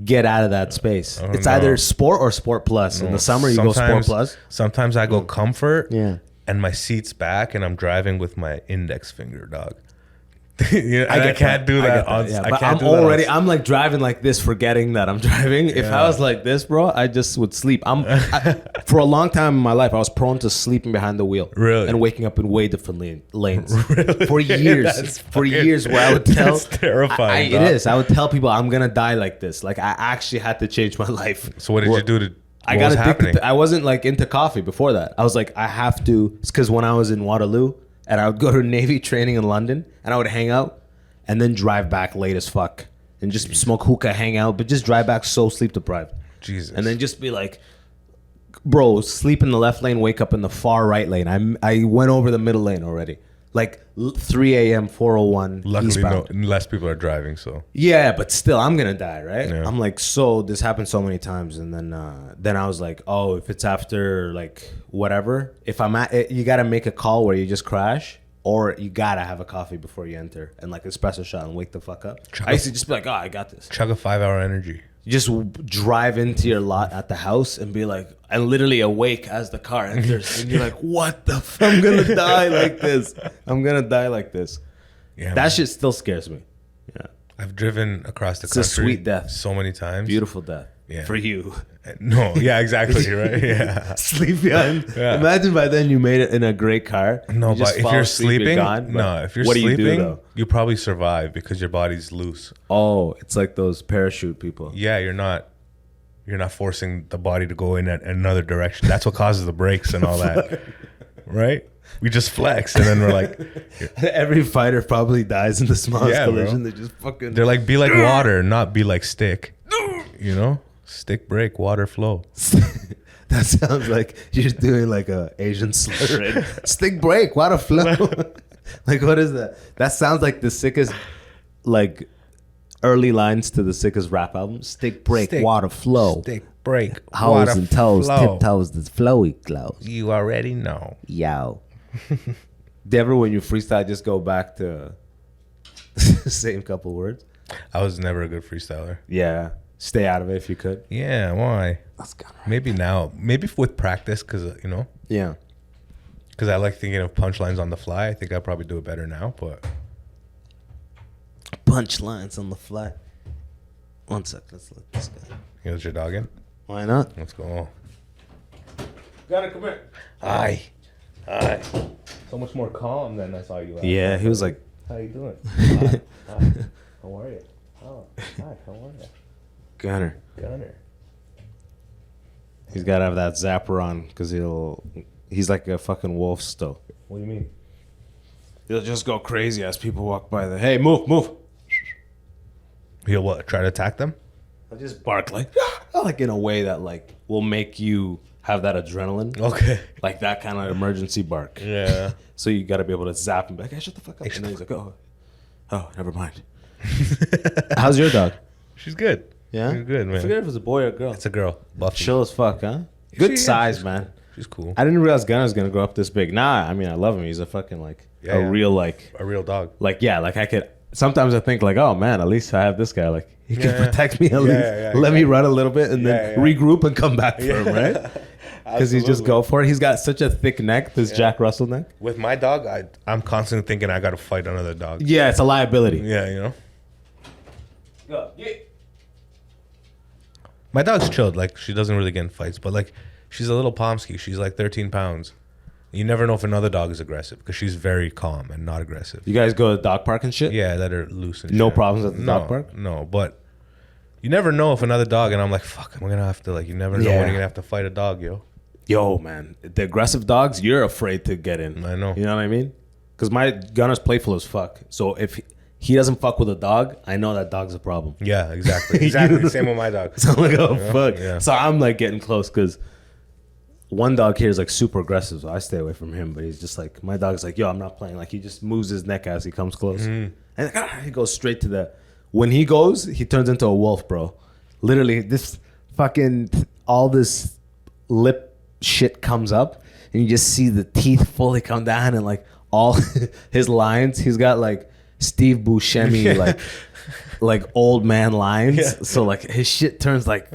get out of that space. It's either sport or sport plus. In the summer, you go sport plus. Sometimes I go comfort. Yeah. And my seat's back, and I'm driving with my index finger, dog. I can't do that. But I'm like driving like this, forgetting that I'm driving. If I was like this, bro, I just would sleep. For a long time in my life, I was prone to sleeping behind the wheel. Really? And waking up in way different lanes. Really? For years, where I would tell. That's terrifying. It is. I would tell people I'm gonna die like this. Like I actually had to change my life. So what did you do to? I got addicted. I wasn't like into coffee before that. I was like, I have to. It's because when I was in Waterloo. And I would go to Navy training in London, and I would hang out, and then drive back late as fuck, and just smoke hookah, hang out, but just drive back so sleep deprived. Jesus. And then just be like, bro, sleep in the left lane, wake up in the far right lane. I went over the middle lane already. Like 3 a.m., 401. Luckily, less people are driving, so. Yeah, but still, I'm going to die, right? Yeah. I'm like, so this happened so many times. And then I was like, oh, if it's after like whatever, if I'm at, you got to make a call where you just crash, or you got to have a coffee before you enter and like espresso shot and wake the fuck up. I used to just be like, oh, I got this. Chug a 5-hour energy. You just drive into your lot at the house and be like, and literally awake as the car enters. And you're like, what the fuck? I'm going to die like this. I'm going to die like this. Yeah, that shit still scares me. Yeah. I've driven across the country. It's a sweet death. So many times. Beautiful death. Yeah. For you. No, yeah, exactly, right? Yeah. Sleep behind. Yeah. Imagine by then you made it in a great car. No, but if you're sleeping, if you're what sleeping, do you do, though? You probably survive because your body's loose. Oh, it's like those parachute people. Yeah, you're not forcing the body to go in another direction. That's what causes the brakes and all that. right? We just flex, and then we're like, every fighter probably dies in the smallest collision. Bro. They just fucking. They're like, be like water, not be like stick. You know, stick break, water flow. That sounds like you're doing like a Asian slur. Right? Stick break, water flow. Like, what is that? That sounds like the sickest, like, early lines to the sickest rap album. Stick break, water flow. Stick break, Hoes water and toes, flow. tiptoes, the flowy clothes. You already know. Yo. Never when you freestyle just go back to same couple words? I was never a good freestyler. Yeah. Stay out of it if you could. Yeah, why? That's kind of Maybe now. Maybe with practice, because, you know. Yeah. Because I like thinking of punchlines on the fly. I think I'll probably do it better now, but. Punchlines on the fly. 1 sec. Let's let this guy. Here's your dog in. Why not? Let's go. Gotta come here. Hi. Hi. So much more calm than I saw you last Yeah, time. he was like, How you doing? Hi. Hi. How are you? Oh, hi. How are you? Gunner. Gunner. He's got to have that zapper on because he's like a fucking wolf still. What do you mean? He'll just go crazy as people walk by. Hey, move. He'll what? Try to attack them? I'll just bark like in a way that like will make you have that adrenaline. Okay. Like that kind of emergency bark. Yeah. So you got to be able to zap him. Be like, hey, shut the fuck up. Hey, and then he's like, oh, never mind. How's your dog? She's good. Yeah? She's good, man. I forget if it was a boy or a girl. It's a girl. Buffy. Chill as fuck, huh? Good size, man. She's cool. I didn't realize Gunner's gonna grow up this big. Nah, I mean, I love him. He's a fucking like real like a real dog. Like yeah, like I could. Sometimes I think like, oh man, at least I have this guy. Like he can protect me at least. Let me run a little bit and then regroup and come back for him, right? Because he just go for it. He's got such a thick neck, this Jack Russell neck. With my dog, I'm constantly thinking I got to fight another dog. Yeah, it's a liability. Yeah, you know. Go. Yeah. My dog's chilled. Like, she doesn't really get in fights, but like, she's a little Pomsky. She's like 13 pounds. You never know if another dog is aggressive because she's very calm and not aggressive. You guys go to the dog park and shit? Yeah, let her loose and no shit. problems at the dog park? No, but you never know if another dog, and I'm like, fuck, I'm going to have to, like, you never know when you're going to have to fight a dog, yo. Yo, man. The aggressive dogs, you're afraid to get in. I know. You know what I mean? Because my Gunner's playful as fuck. So if he doesn't fuck with a dog, I know that dog's a problem. Yeah, exactly. Exactly. Same with my dog. So I'm like, oh, fuck. Yeah. So I'm like getting close because one dog here is like super aggressive. So I stay away from him. But he's just like, my dog's like, yo, I'm not playing. Like he just moves his neck as he comes close. And like, he goes straight to the. When he goes, he turns into a wolf, bro. Literally, this fucking, all this lip shit comes up. And you just see the teeth fully come down and like all his lines. He's got like Steve Buscemi, like old man lines. Yeah. So like his shit turns like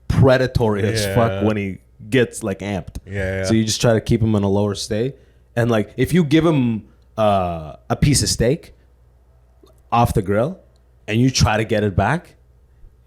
predatory as fuck when he gets like amped. Yeah. So you just try to keep him in a lower state. And like if you give him a piece of steak off the grill and you try to get it back,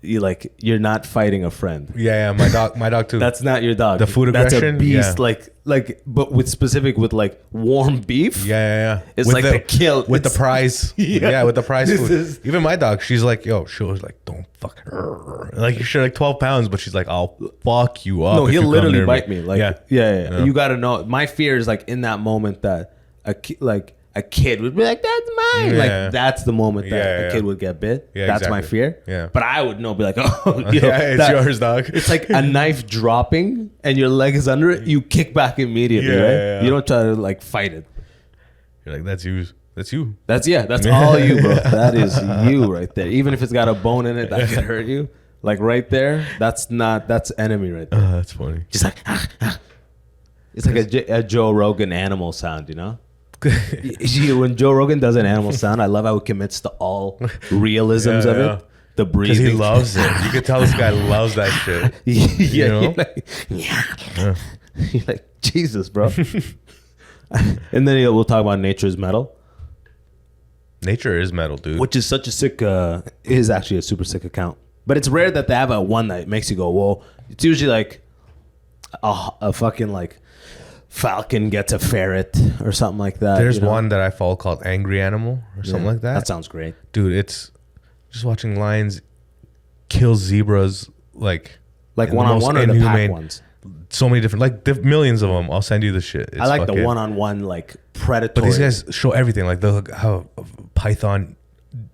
you're not fighting a friend. Yeah, my dog too. That's not your dog. The food aggression. That's a beast. Yeah. But with like warm beef. Yeah. It's with like the kill with the prize. Yeah, with the prize food. Even my dog, she's like, yo, she was like, don't fuck her. Like she's like 12 pounds, but she's like, I'll fuck you up. No, he'll literally bite me. Like yeah. You gotta know. My fear is like in that moment that a kid would be like, that's mine. Yeah. Like that's the moment that a kid would get bit. Yeah, that's exactly. my fear. Yeah. But I would know, be like, oh, it's yours, dog. It's like a knife dropping and your leg is under it. You kick back immediately, right? Yeah. You don't try to like fight it. You're like, that's you. That's you. That's all you, bro. That is you right there. Even if it's got a bone in it that could hurt you, like right there, that's enemy right there. That's funny. Just like, it's like a Joe Rogan animal sound, you know? When Joe Rogan does an animal sound, I love how he commits to all realisms of it. The breathing. Because he loves it. You can tell this guy loves that shit. Yeah. You know? You're like, Jesus, bro. And then we'll talk about Nature's Metal. Nature is metal, dude. Which is such a sick, is actually a super sick account. But it's rare that they have a one that makes you go, whoa. It's usually like a fucking like falcon gets a ferret or something like that. There's one that I follow called Angry Animal or something like that. That sounds great. Dude, it's just watching lions kill zebras like one-on-one or the pack ones? So many different, like millions of them. I'll send you the shit. It's I like the one-on-one like predatory. But these guys show everything, like how a python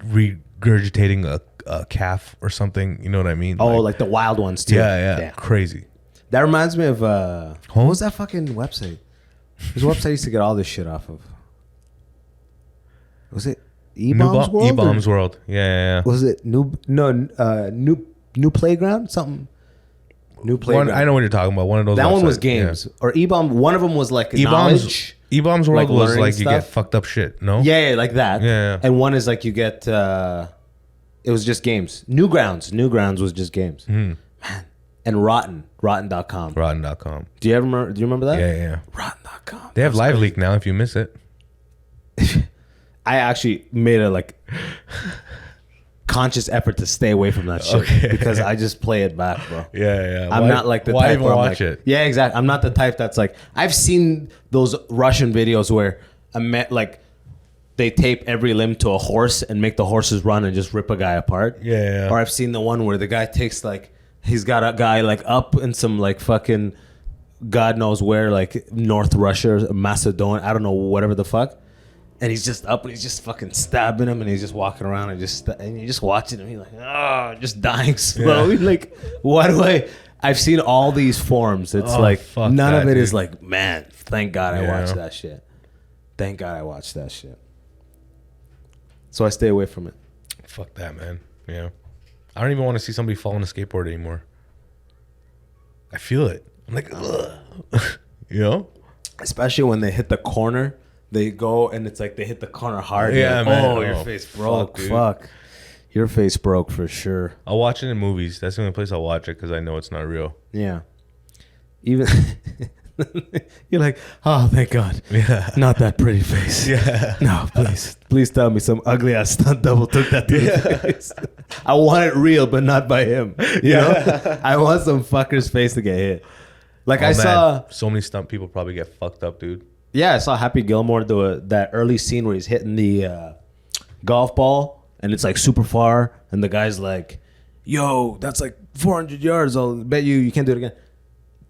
regurgitating a calf or something. You know what I mean? Oh, like the wild ones too. Yeah. Crazy. That reminds me of what was that fucking website? There's a website I used to get all this shit off of. Was it E-Bombs World? E-Bombs World. Yeah. Was it New Playground? Something. New Playground. I know what you're talking about. One of those. That websites. one was games. Yeah. Or E-Bomb. One of them was like knowledge. E-Bombs World was like you get fucked up shit. No. Yeah, like that. Yeah. And one is like you get. It was just games. Newgrounds was just games. Man. And rotten.com. Rotten.com. Do you remember that? Yeah. Rotten.com. They have Live Leak now if you miss it. I actually made a like conscious effort to stay away from that shit because I just play it back, bro. Yeah. I'm not like the why type even where I'm watch like, it? Yeah, exactly. I'm not the type that's like, I've seen those Russian videos where like they tape every limb to a horse and make the horses run and just rip a guy apart. Yeah. Or I've seen the one where the guy takes like, he's got a guy like up in some like fucking God knows where, like North Russia, Macedonia, I don't know, whatever the fuck. And he's just up and he's just fucking stabbing him and he's just walking around and you're just watching him. He's like, just dying slowly. Yeah. Like, I've seen all these forums. It's like, none of it is like, man, thank God I watched that shit. Thank God I watched that shit. So I stay away from it. Fuck that, man. Yeah. I don't even want to see somebody fall on a skateboard anymore. I feel it. I'm like, ugh. You know? Especially when they hit the corner. They go and it's like they hit the corner hard. Yeah, like, man. Your face broke. Fuck. Your face broke for sure. I'll watch it in movies. That's the only place I'll watch it because I know it's not real. Yeah. Even you're like, oh, thank God. Yeah. Not that pretty face. Yeah. No, please tell me some ugly ass stunt double took that to the face. I want it real, but not by him. You know? I want some fucker's face to get hit. Like I saw so many stunt people probably get fucked up, dude. Yeah, I saw Happy Gilmore do that early scene where he's hitting the golf ball and it's like super far and the guy's like, yo, that's like 400 yards. I'll bet you can't do it again.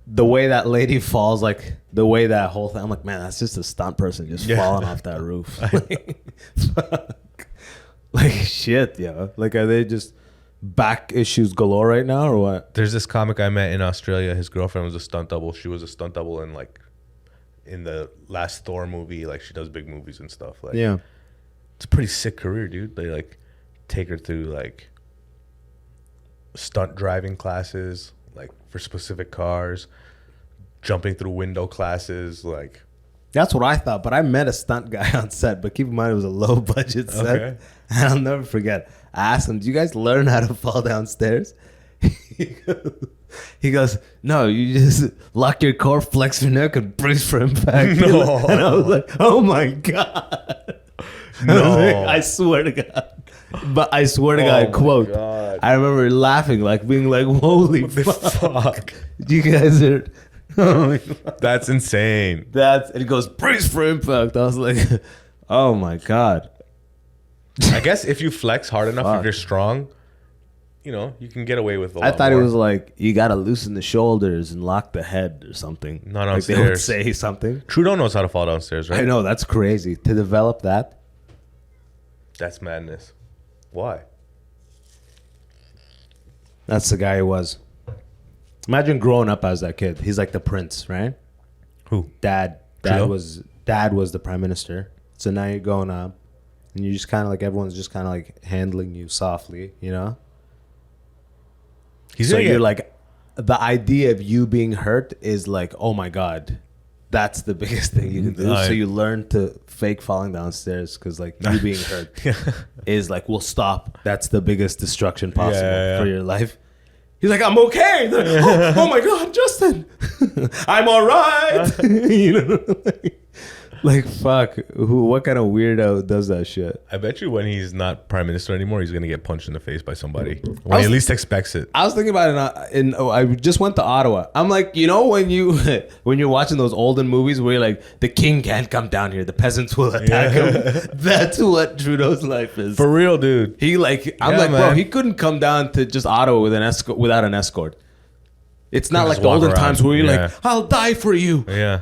The way that lady falls, like the way that whole thing, I'm like, man, that's just a stunt person just falling off that roof. Fuck. Like shit, yo. Like are they just back issues galore right now or what? There's this comic I met in Australia. His girlfriend was a stunt double. She was a stunt double in the last Thor movie. Like she does big movies and stuff. Like yeah, it's a pretty sick career, dude. They like take her through like stunt driving classes, like for specific cars, jumping through window classes. Like that's what I thought. But I met a stunt guy on set. But keep in mind it was a low budget set. Okay. And I'll never forget. I asked him, "Do you guys learn how to fall downstairs?" He goes, no, you just lock your core, flex your neck, and brace for impact. No. And I was like, oh my God. No. I swear to God. But I swear to God, quote, God. I remember laughing, like being like, holy fuck. You guys are... Oh my God. That's insane. And he goes, brace for impact. I was like, oh my God. I guess if you flex hard enough, if you're strong... You know, you can get away with a lot. I thought more. It was like you gotta loosen the shoulders and lock the head or something. Not downstairs. Like they would say something. Trudeau knows how to fall downstairs, right? I know, that's crazy to develop that. That's madness. Why? That's the guy he was. Imagine growing up as that kid. He's like the prince, right? Who? Dad Trudeau? Dad was the prime minister. So now you're going up, and you just kind of like everyone's just kind of like handling you softly, you know. You're like, the idea of you being hurt is like, oh my God, that's the biggest thing you can do. So you learn to fake falling downstairs because like you being hurt is like, we'll stop. That's the biggest destruction possible for your life. He's like, I'm okay. Like, oh my God, Justin, I'm all right. You know, like fuck. What kind of weirdo does that shit? I bet you when he's not prime minister anymore, he's gonna get punched in the face by somebody when he at least expects it. I was thinking about it. I just went to Ottawa. I'm like, you know, when you're watching those olden movies where you're like, the king can't come down here, the peasants will attack him. That's what Trudeau's life is. For real, dude. I'm like, man. Bro, he couldn't come down to just Ottawa with without an escort. It's not You like just the walk olden around. times where you're Yeah. like, I'll die for you. Yeah.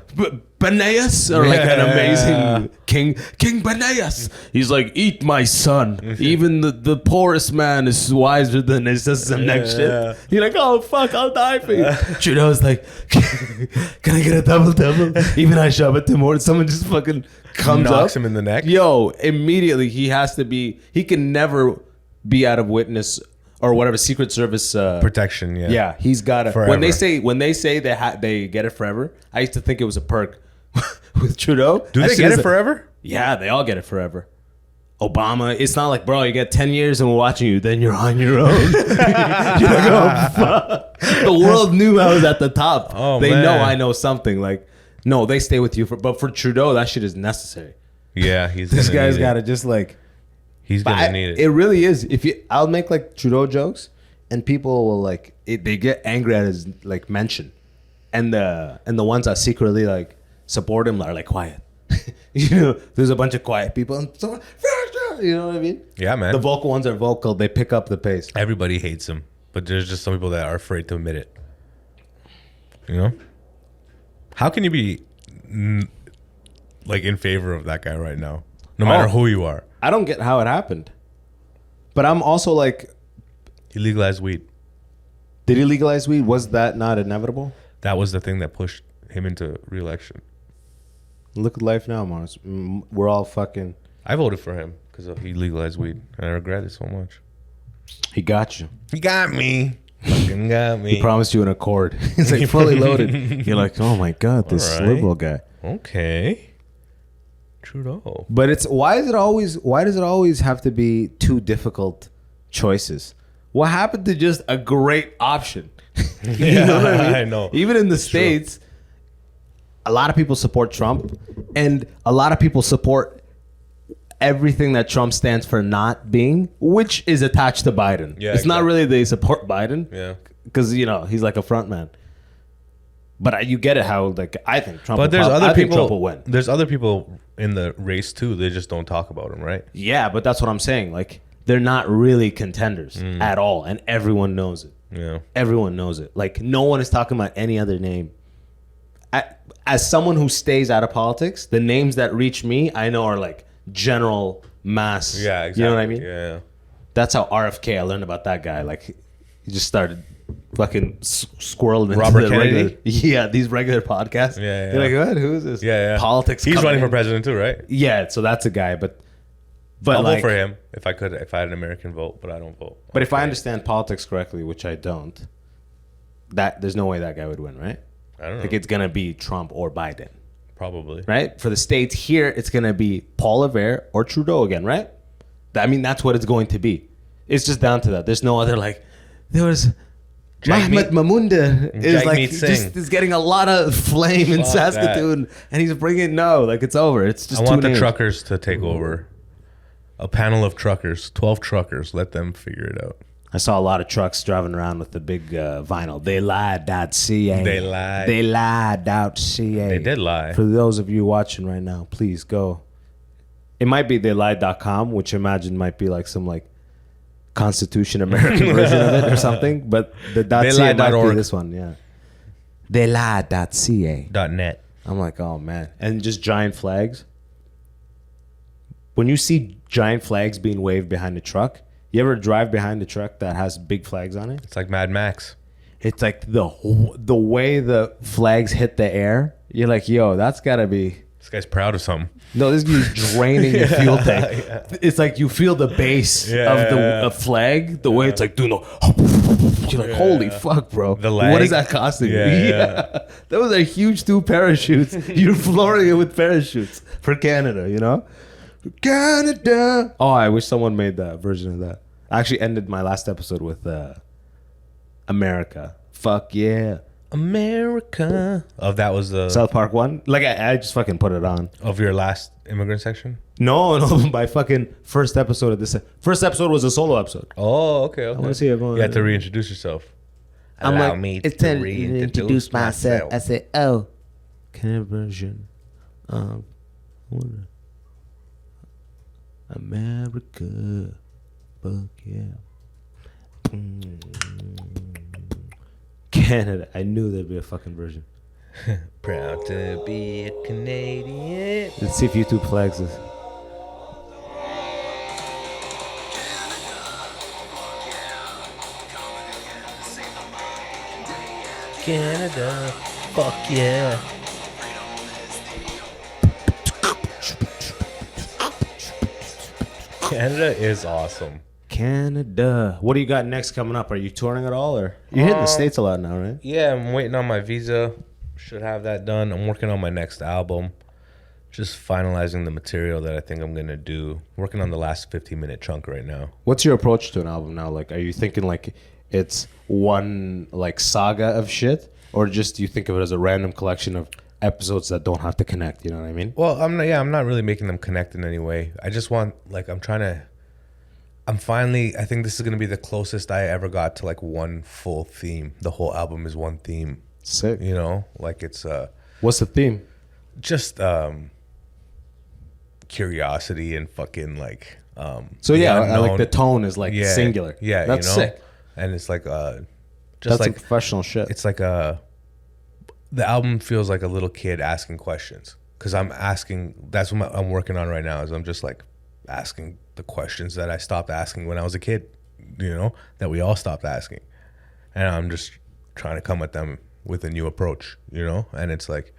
Beneas, or like an Yeah. amazing King Beneas. He's like, eat my son. Even the poorest man is wiser than his. This is some next shit. You're like, oh fuck, I'll die for you. Trudeau's like, can I get a double? Even I shove it to more. Someone just fucking comes Knocks up him in the neck. Yo, immediately he has to be. He can never be out of witness or whatever Secret Service Protection. Yeah. Yeah, he's got it. Forever. When they say they get it forever, I used to think it was a perk with Trudeau. Do they get it forever? Yeah, they all get it forever. Obama, it's not like, bro, you get 10 years and we're watching you, then you're on your own. You're like, oh, fuck. The world knew I was at the top. Oh, they man. know I know something. Like, no, they stay with you. But for Trudeau, that shit is necessary. Yeah, This guy's got to just like... He's gonna need it. It really is. I'll make like Trudeau jokes, and people will like they get angry at his like mention, and the ones that secretly like support him are like quiet. There's a bunch of quiet people, and so, you know what I mean? Yeah, man. The vocal ones are vocal. They pick up the pace. Everybody hates him, but there's just some people that are afraid to admit it. You know? How can you be like in favor of that guy right now, no matter who you are? I don't get how it happened, but I'm also like, He legalized weed. did he legalize weed? Was that not inevitable? That was the thing that pushed him into re-election. Look at life now, Mars. We're all fucking. I voted for him because he legalized weed, and I regret it so much. He got you. He got me. Fucking got me. He promised you an Accord. He's like fully loaded. You're like, oh my god, this All right. liberal guy. Okay. Trudeau. But it's why does it always have to be two difficult choices? What happened to just a great option? You know what I mean? I know. Even in the States, a lot of people support Trump, and a lot of people support everything that Trump stands for not being, which is attached to Biden. Yeah, it's not exactly. really they support Biden. Yeah. Because he's like a front man. But you get it how like I think Trump. But there's other I think people. Trump will win. There's other people in the race too. They just don't talk about him, right? Yeah, but that's what I'm saying. Like they're not really contenders at all, and everyone knows it. Yeah. Everyone knows it. Like no one is talking about any other name. As someone who stays out of politics, the names that reach me, I know are like general mass. Yeah. Exactly. You know what I mean? Yeah. That's how RFK. I learned about that guy. Like he just started fucking squirreling into Robert the Kennedy? these regular podcasts. Yeah, You're like, what? Who is this? Yeah. Politics. He's coming running for in. president too, right? Yeah, so that's a guy, but I'll like, vote for him if I could. If I had an American vote, but I don't vote. But if I understand politics correctly, which I don't, that there's no way that guy would win, right? I don't know. Like it's gonna be Trump or Biden, Probably. right? For the states here, it's gonna be Paul Revere or Trudeau again, right? I mean, that's what it's going to be. It's just down to that. There's no other like. There was Mahmoud Mamunda is like Jagmeet Singh. just is getting a lot of flame in Fuck Saskatoon, and he's bringing like it's over. It's just I want two the names. truckers to take over. A panel of truckers, 12 truckers. Let them figure it out. I saw a lot of trucks driving around with the big vinyl. They lied.ca. They lied. They lied.ca. They did lie. For those of you watching right now, please go. It might be theylied.com, which I imagine might be like some like Constitution American version of it or something. But the .ca might be this one, yeah. Theylied.ca. .net. I'm like, oh man. And just giant flags. When you see giant flags being waved behind a truck, you ever drive behind a truck that has big flags on it? It's like Mad Max. It's like the way the flags hit the air. You're like, yo, that's gotta be. This guy's proud of something. No, this is draining your fuel tank. It's like you feel the bass of the flag, the way it's like doing the. You're like, holy fuck, bro! The lag. What is that costing you? Yeah. Those are huge 2 parachutes. You're flooring it with parachutes for Canada, you know. Canada. Oh, I wish someone made that version of that. I actually ended my last episode with America. Fuck yeah. America. That was the South Park 1. Like I just fucking put it on. of your last immigrant section. No, my fucking first episode of this. First episode was a solo episode. Oh, okay. I want to see everyone. You had to reintroduce yourself. I'm Allow like, me it's to time to introduce myself. I said, oh, Canadian version of America. Fuck yeah. Canada. I knew there'd be a fucking version. Proud to be a Canadian. Let's see if YouTube flags this. Canada, fuck yeah. Canada is awesome. Canada. What do you got next coming up? Are you touring at all, or you're hitting the States a lot now, right? Yeah, I'm waiting on my visa. Should have that done. I'm working on my next album. Just finalizing the material that I think I'm gonna do. Working on the last 15-minute chunk right now. What's your approach to an album now? Like, are you thinking like it's one like saga of shit, or just do you think of it as a random collection of episodes that don't have to connect? You know what I mean? Well, I'm not really making them connect in any way. I just want, like, I think this is gonna be the closest I ever got to like one full theme. The whole album is one theme. Sick. You know, like it's What's the theme? just curiosity and fucking like So yeah, unknown. like the tone is like singular. Yeah, that's sick. sick. And it's like just That's like some professional shit. it's like the album feels like a little kid asking questions, because I'm asking. That's what I'm working on right now. Is I'm just like asking the questions that I stopped asking when I was a kid. You know, that we all stopped asking, and I'm just trying to come at them with a new approach. You know, and it's like,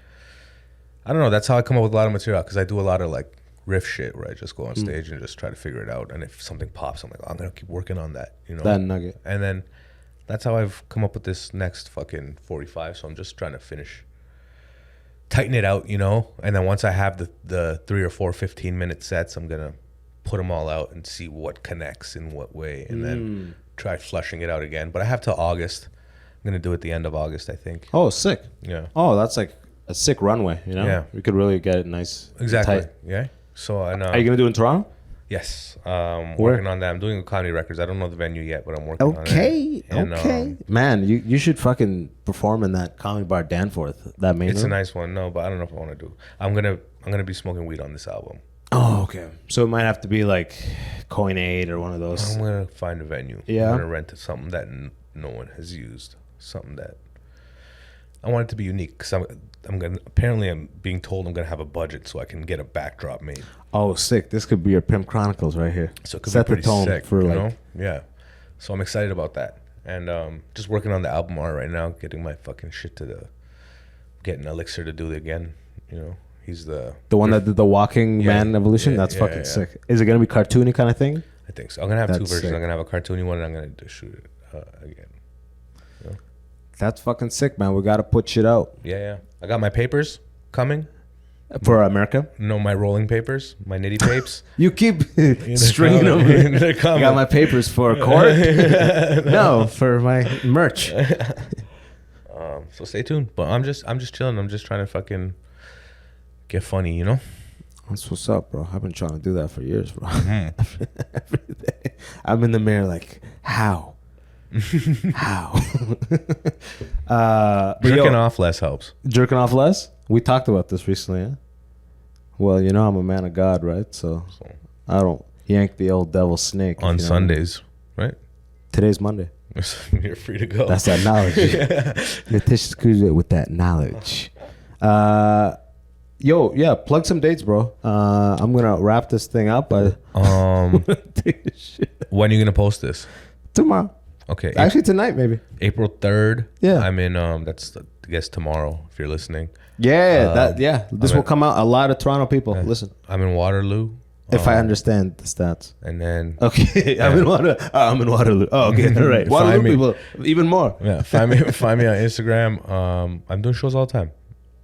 I don't know. That's how I come up with a lot of material, because I do a lot of like riff shit where I just go on stage and just try to figure it out. And if something pops, I'm like, oh, I'm gonna keep working on that. You know, that nugget. and then that's how I've come up with this next fucking 45. So I'm just trying to tighten it out, you know? And then once I have the 3 or 4 15-minute sets, I'm going to put them all out and see what connects in what way, and then try flushing it out again. But I have till August. I'm going to do it the end of August, I think. Oh, sick. Yeah. Oh, that's like a sick runway, you know? Yeah. We could really get it nice. Exactly. Tight. Yeah. So I know. Are you going to do it in Toronto? Yes. Working on that. I'm doing Comedy Records. I don't know the venue yet, but I'm working on it. Okay. And, okay. Man, you should fucking perform in that comedy bar Danforth. That main It's room. a nice one. No, but I don't know if I want to do. I'm gonna be smoking weed on this album. Oh, okay. So it might have to be like Coin-Aid or one of those. I'm gonna find a venue. Yeah. I'm gonna rent something that no one has used. Something that I want it to be unique, because I'm being told I'm gonna have a budget so I can get a backdrop made. Oh, sick. This could be your Pimp Chronicles right here. So it could Set be pretty the tone sick, for you like. know? Yeah. So I'm excited about that, and just working on the album art right now, getting my fucking shit getting Elixir to do it again. You know, he's the one that did the Walking Man evolution. yeah, That's yeah, fucking yeah. sick. Is it gonna be cartoony kind of thing? I think so. I'm gonna have two That's versions. sick. I'm gonna have a cartoony one, and I'm gonna just shoot it again. That's fucking sick, man. We gotta put shit out Yeah. I got my papers coming. for America. No, my rolling papers, my nitty papes. You keep stringing them. They're I coming. got my papers for court. No, for my merch. So stay tuned. But I'm just chilling. I'm just trying to fucking get funny, you know? That's what's up, bro. I've been trying to do that for years, bro. Every day. I'm in the mirror like, how? How? Jerking off less helps. Jerking off less? We talked about this recently, yeah? Well, you know I'm a man of God, right? So I don't yank the old devil snake. On Sundays, right? Today's Monday. You're free to go. That's that knowledge. Nitish Sakhuja with that knowledge. Yo, yeah, plug some dates, bro. I'm gonna wrap this thing up. Take a shit. When are you gonna post this? Tomorrow. Okay. Actually, tonight maybe. April 3rd. Yeah. I'm in. That's I guess tomorrow if you're listening. Yeah, This will come out. A lot of Toronto people. Listen, I'm in Waterloo. if I understand the stats. And then Okay, I'm in Waterloo. Oh, okay, all right. Waterloo people, even more. yeah, find me on Instagram. I'm doing shows all the time.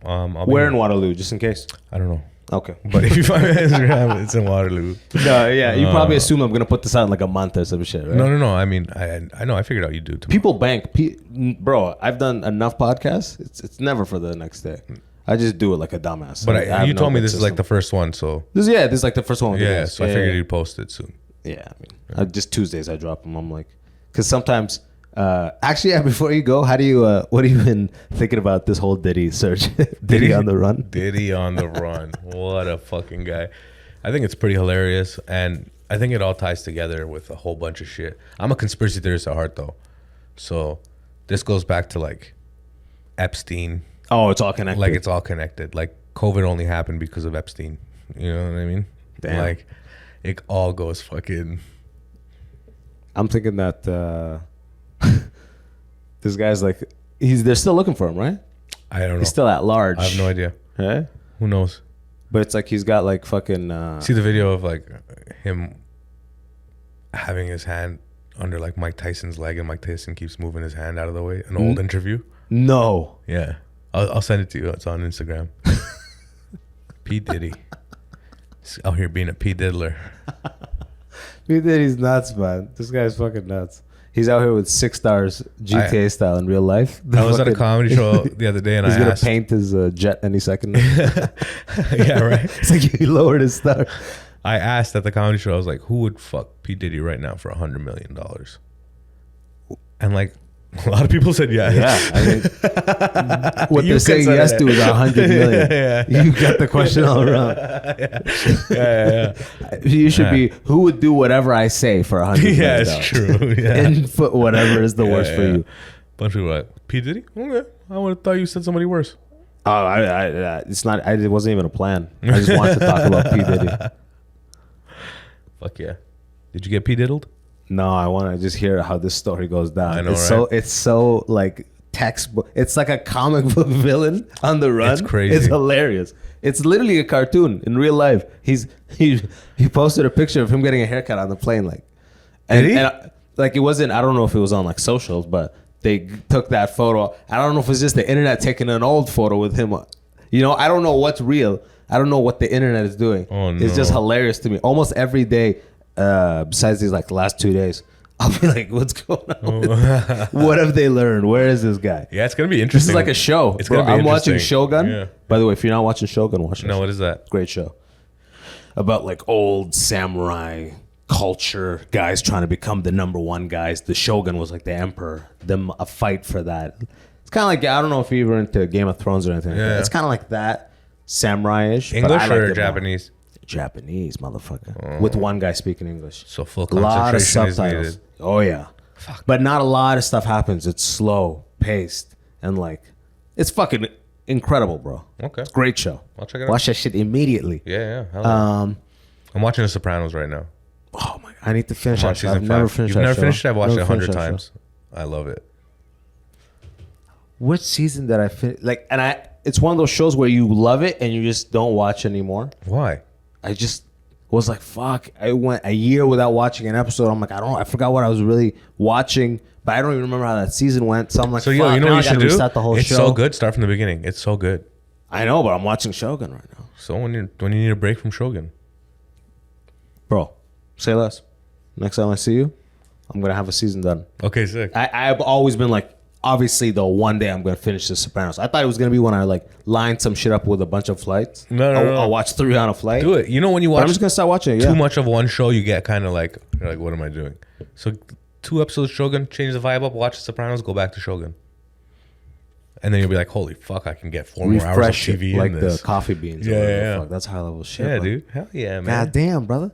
I'll be Where here. in Waterloo, just in case? I don't know. Okay. But if you find me on Instagram, it's in Waterloo. No, yeah, you probably assume I'm gonna put this out in like a month or some shit, right? No. I mean, I know. I figured out you do. Tomorrow. People bank, bro. I've done enough podcasts. It's never for the next day. I just do it like a dumbass. But I have you no told me good this is like system. the first one, so This is like the first one. With the yeah. guys. So I figured you'd post it soon. Yeah, I mean, just Tuesdays I drop them. I'm like, because sometimes. Actually, yeah, before you go, what have you been thinking about this whole Diddy search? Diddy on the run? Diddy on the run. What a fucking guy. I think it's pretty hilarious, and I think it all ties together with a whole bunch of shit. I'm a conspiracy theorist at heart, though. So this goes back to like Epstein. Oh, it's all connected. Like it's all connected. Like COVID only happened because of Epstein. You know what I mean? Damn. Like it all goes fucking. I'm thinking that this guy's like they're still looking for him, right? I don't know. He's still at large. I have no idea. Right? Who knows? But it's like he's got like fucking. See the video of like him having his hand under like Mike Tyson's leg, and Mike Tyson keeps moving his hand out of the way. An old interview. No. Yeah, I'll send it to you. It's on Instagram. P.Diddy. He's out here being a P-diddler. P.Diddy's nuts, man. This guy's fucking nuts. He's out here with 6 stars GTA style in real life. I was at a comedy show the other day, and he's I gonna asked, paint his jet any second. yeah, right. It's like he lowered his star. I asked at the comedy show, I was like, who would fuck P. Diddy right now for $100 million? And like, a lot of people said yes. Yeah, I mean, what they're saying yes to is 100 million. You got the question all wrong. You should be, who would do whatever I say for 100 million? Yeah, it's true. Yeah. And put whatever is the worst for you. Bunch of people were like, P. Diddy? Okay. I would have thought you said somebody worse. Oh, it's not. It wasn't even a plan. I just wanted to talk about P. Diddy. Fuck yeah. Did you get P. Diddled? No, I want to just hear how this story goes down. I know, it's so like textbook. It's like a comic book villain on the run. It's crazy. It's hilarious. It's literally a cartoon in real life. He posted a picture of him getting a haircut on the plane, like, and like it wasn't. I don't know if it was on like socials, but they took that photo. I don't know if it's just the internet taking an old photo with him. You know, I don't know what's real. I don't know what the internet is doing. Oh, no. It's just hilarious to me. Almost every day. Besides these like last 2 days, I'll be like, what's going on? What have they learned? Where is this guy? Yeah, it's gonna be interesting. This is like a show. It's gonna be I'm watching interesting. Shogun. Yeah. By the way, if you're not watching Shogun, watch it. No, what is that? Great show. About like old samurai culture, guys trying to become the number one guys. The Shogun was like the emperor. Them a fight for that. It's kind of like, I don't know if you were into Game of Thrones or anything. Yeah. It's kind of like that, samurai-ish. English or Japanese? Japanese, motherfucker. With one guy speaking English. So full A lot of concentration is subtitles. needed. Oh, yeah. Fuck. But not a lot of stuff happens. It's slow paced. And like, it's fucking incredible, bro. Okay. Great show. I'll check it out. Watch that shit immediately. Yeah. I'm watching The Sopranos right now. Oh, my God. I need to finish I'm on that show. I've season never 5. finished You've that never show. finished it? I've watched it Never 100 finished that times. I love it. Which season did I finish? Like, and it's one of those shows where you love it and you just don't watch anymore. Why? I just was like, fuck. I went a year without watching an episode. I'm like, I forgot what I was really watching, but I don't even remember how that season went. So I'm like, So fuck, you know what you should do? Restart the whole It's show. so good. Start from the beginning. It's so good. I know, but I'm watching Shogun right now. So when you need a break from Shogun, Bro, say less. Next time I see you, I'm going to have a season done. okay, sick. I've always been like, obviously, though, one day I'm going to finish The Sopranos. I thought it was going to be when I like lined some shit up with a bunch of flights. No. I'll watch 3 on a flight. Do it. You know when you But watch I'm just going to start watching it, too much of one show, you get kind of like, you're like, what am I doing? So 2 episodes of Shogun, change the vibe up, watch The Sopranos, go back to Shogun. And then you'll be like, holy fuck, I can get 4 more hours of Refresh it, TV like in this. the coffee beans. Yeah, or whatever the yeah. fuck. That's high level shit. Yeah, bro. dude. Hell yeah, man. God damn, brother.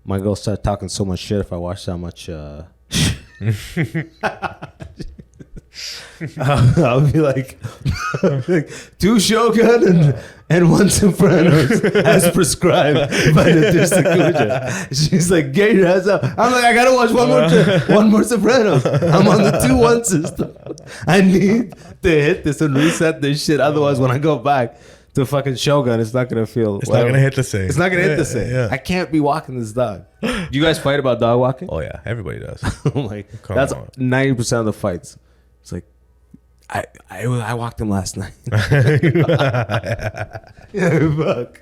My girl started talking so much shit if I watched that much. I'll be like 2 Shogun and 1 Sopranos as prescribed by Nitish Sakhuja. She's like, get your ass up. I'm like, I gotta watch one more Sopranos. I'm on the 2-1 system. I need to hit this and reset this shit. Otherwise, when I go back to fucking Shogun, it's not gonna feel. It's not gonna hit the same. It's not gonna hit the same. Yeah. I can't be walking this dog. Do you guys fight about dog walking? Oh yeah, everybody does. Like, Come that's on. 90% of the fights. It's like, I walked him last night. Yeah, fuck.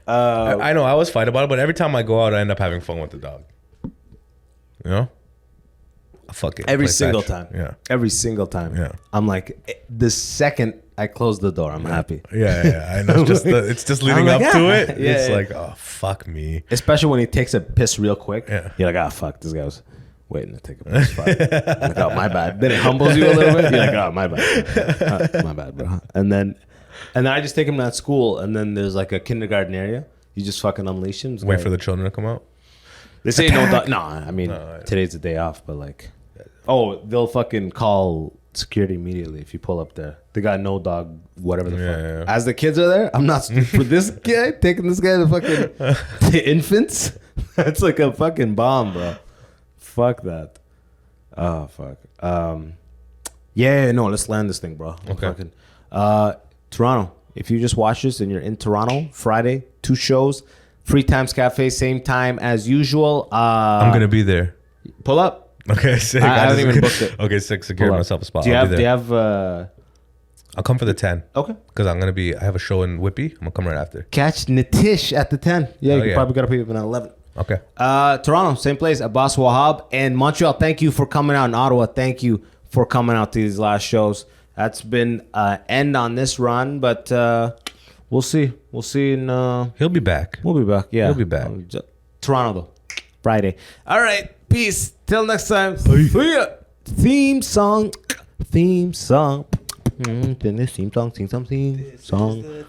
I know I always fight about it, but every time I go out, I end up having fun with the dog. You know? Fuck it. Every play single fetch. time. Yeah. Every single time. Yeah. I'm like, the second I close the door, I'm happy. Yeah. I know. It's just leading I'm up like, to yeah. it. Yeah, It's yeah. like, oh fuck me. Especially when he takes a piss real quick. Yeah. You're like, fuck, this guy was waiting to take a piss. Fuck. Like, oh, my bad. Then it humbles you a little bit. You're like, oh, my bad. My bad, bro. And then I just take him to school, and then there's like a kindergarten area. You just fucking unleash him. Wait for the children to come out. They say no dog. No, I mean, today's the day off, but like, they'll fucking call security immediately if you pull up there. They got no dog, whatever the fuck. Yeah. As the kids are there, I'm not for this guy taking this guy to fucking the infants. That's like a fucking bomb, bro. Fuck that. Oh fuck. Yeah, no, let's land this thing, bro. Okay. Fucking, Toronto. If you just watch this and you're in Toronto, Friday, 2 shows, Free Times Cafe, same time as usual. I'm gonna be there. Pull up. Okay, sick. I haven't even booked it. Okay, sick. Secure myself a spot. Do you I'll have? be Do you there. have? I'll come for the 10. Okay. Because I have a show in Whippy. I'm gonna come right after. Catch Nitish at the 10. Yeah, you probably got to pay even at 11. Okay. Toronto, same place. Abbas Wahab and Montreal. Thank you for coming out. In Ottawa, thank you for coming out to these last shows. That's been end on this run, but we'll see. We'll see. He'll be back. We'll be back. Yeah, He'll be back. Toronto though, Friday. All right. Peace. Till next time. See ya. Theme song. Theme song. Then this theme song. Sing some theme song.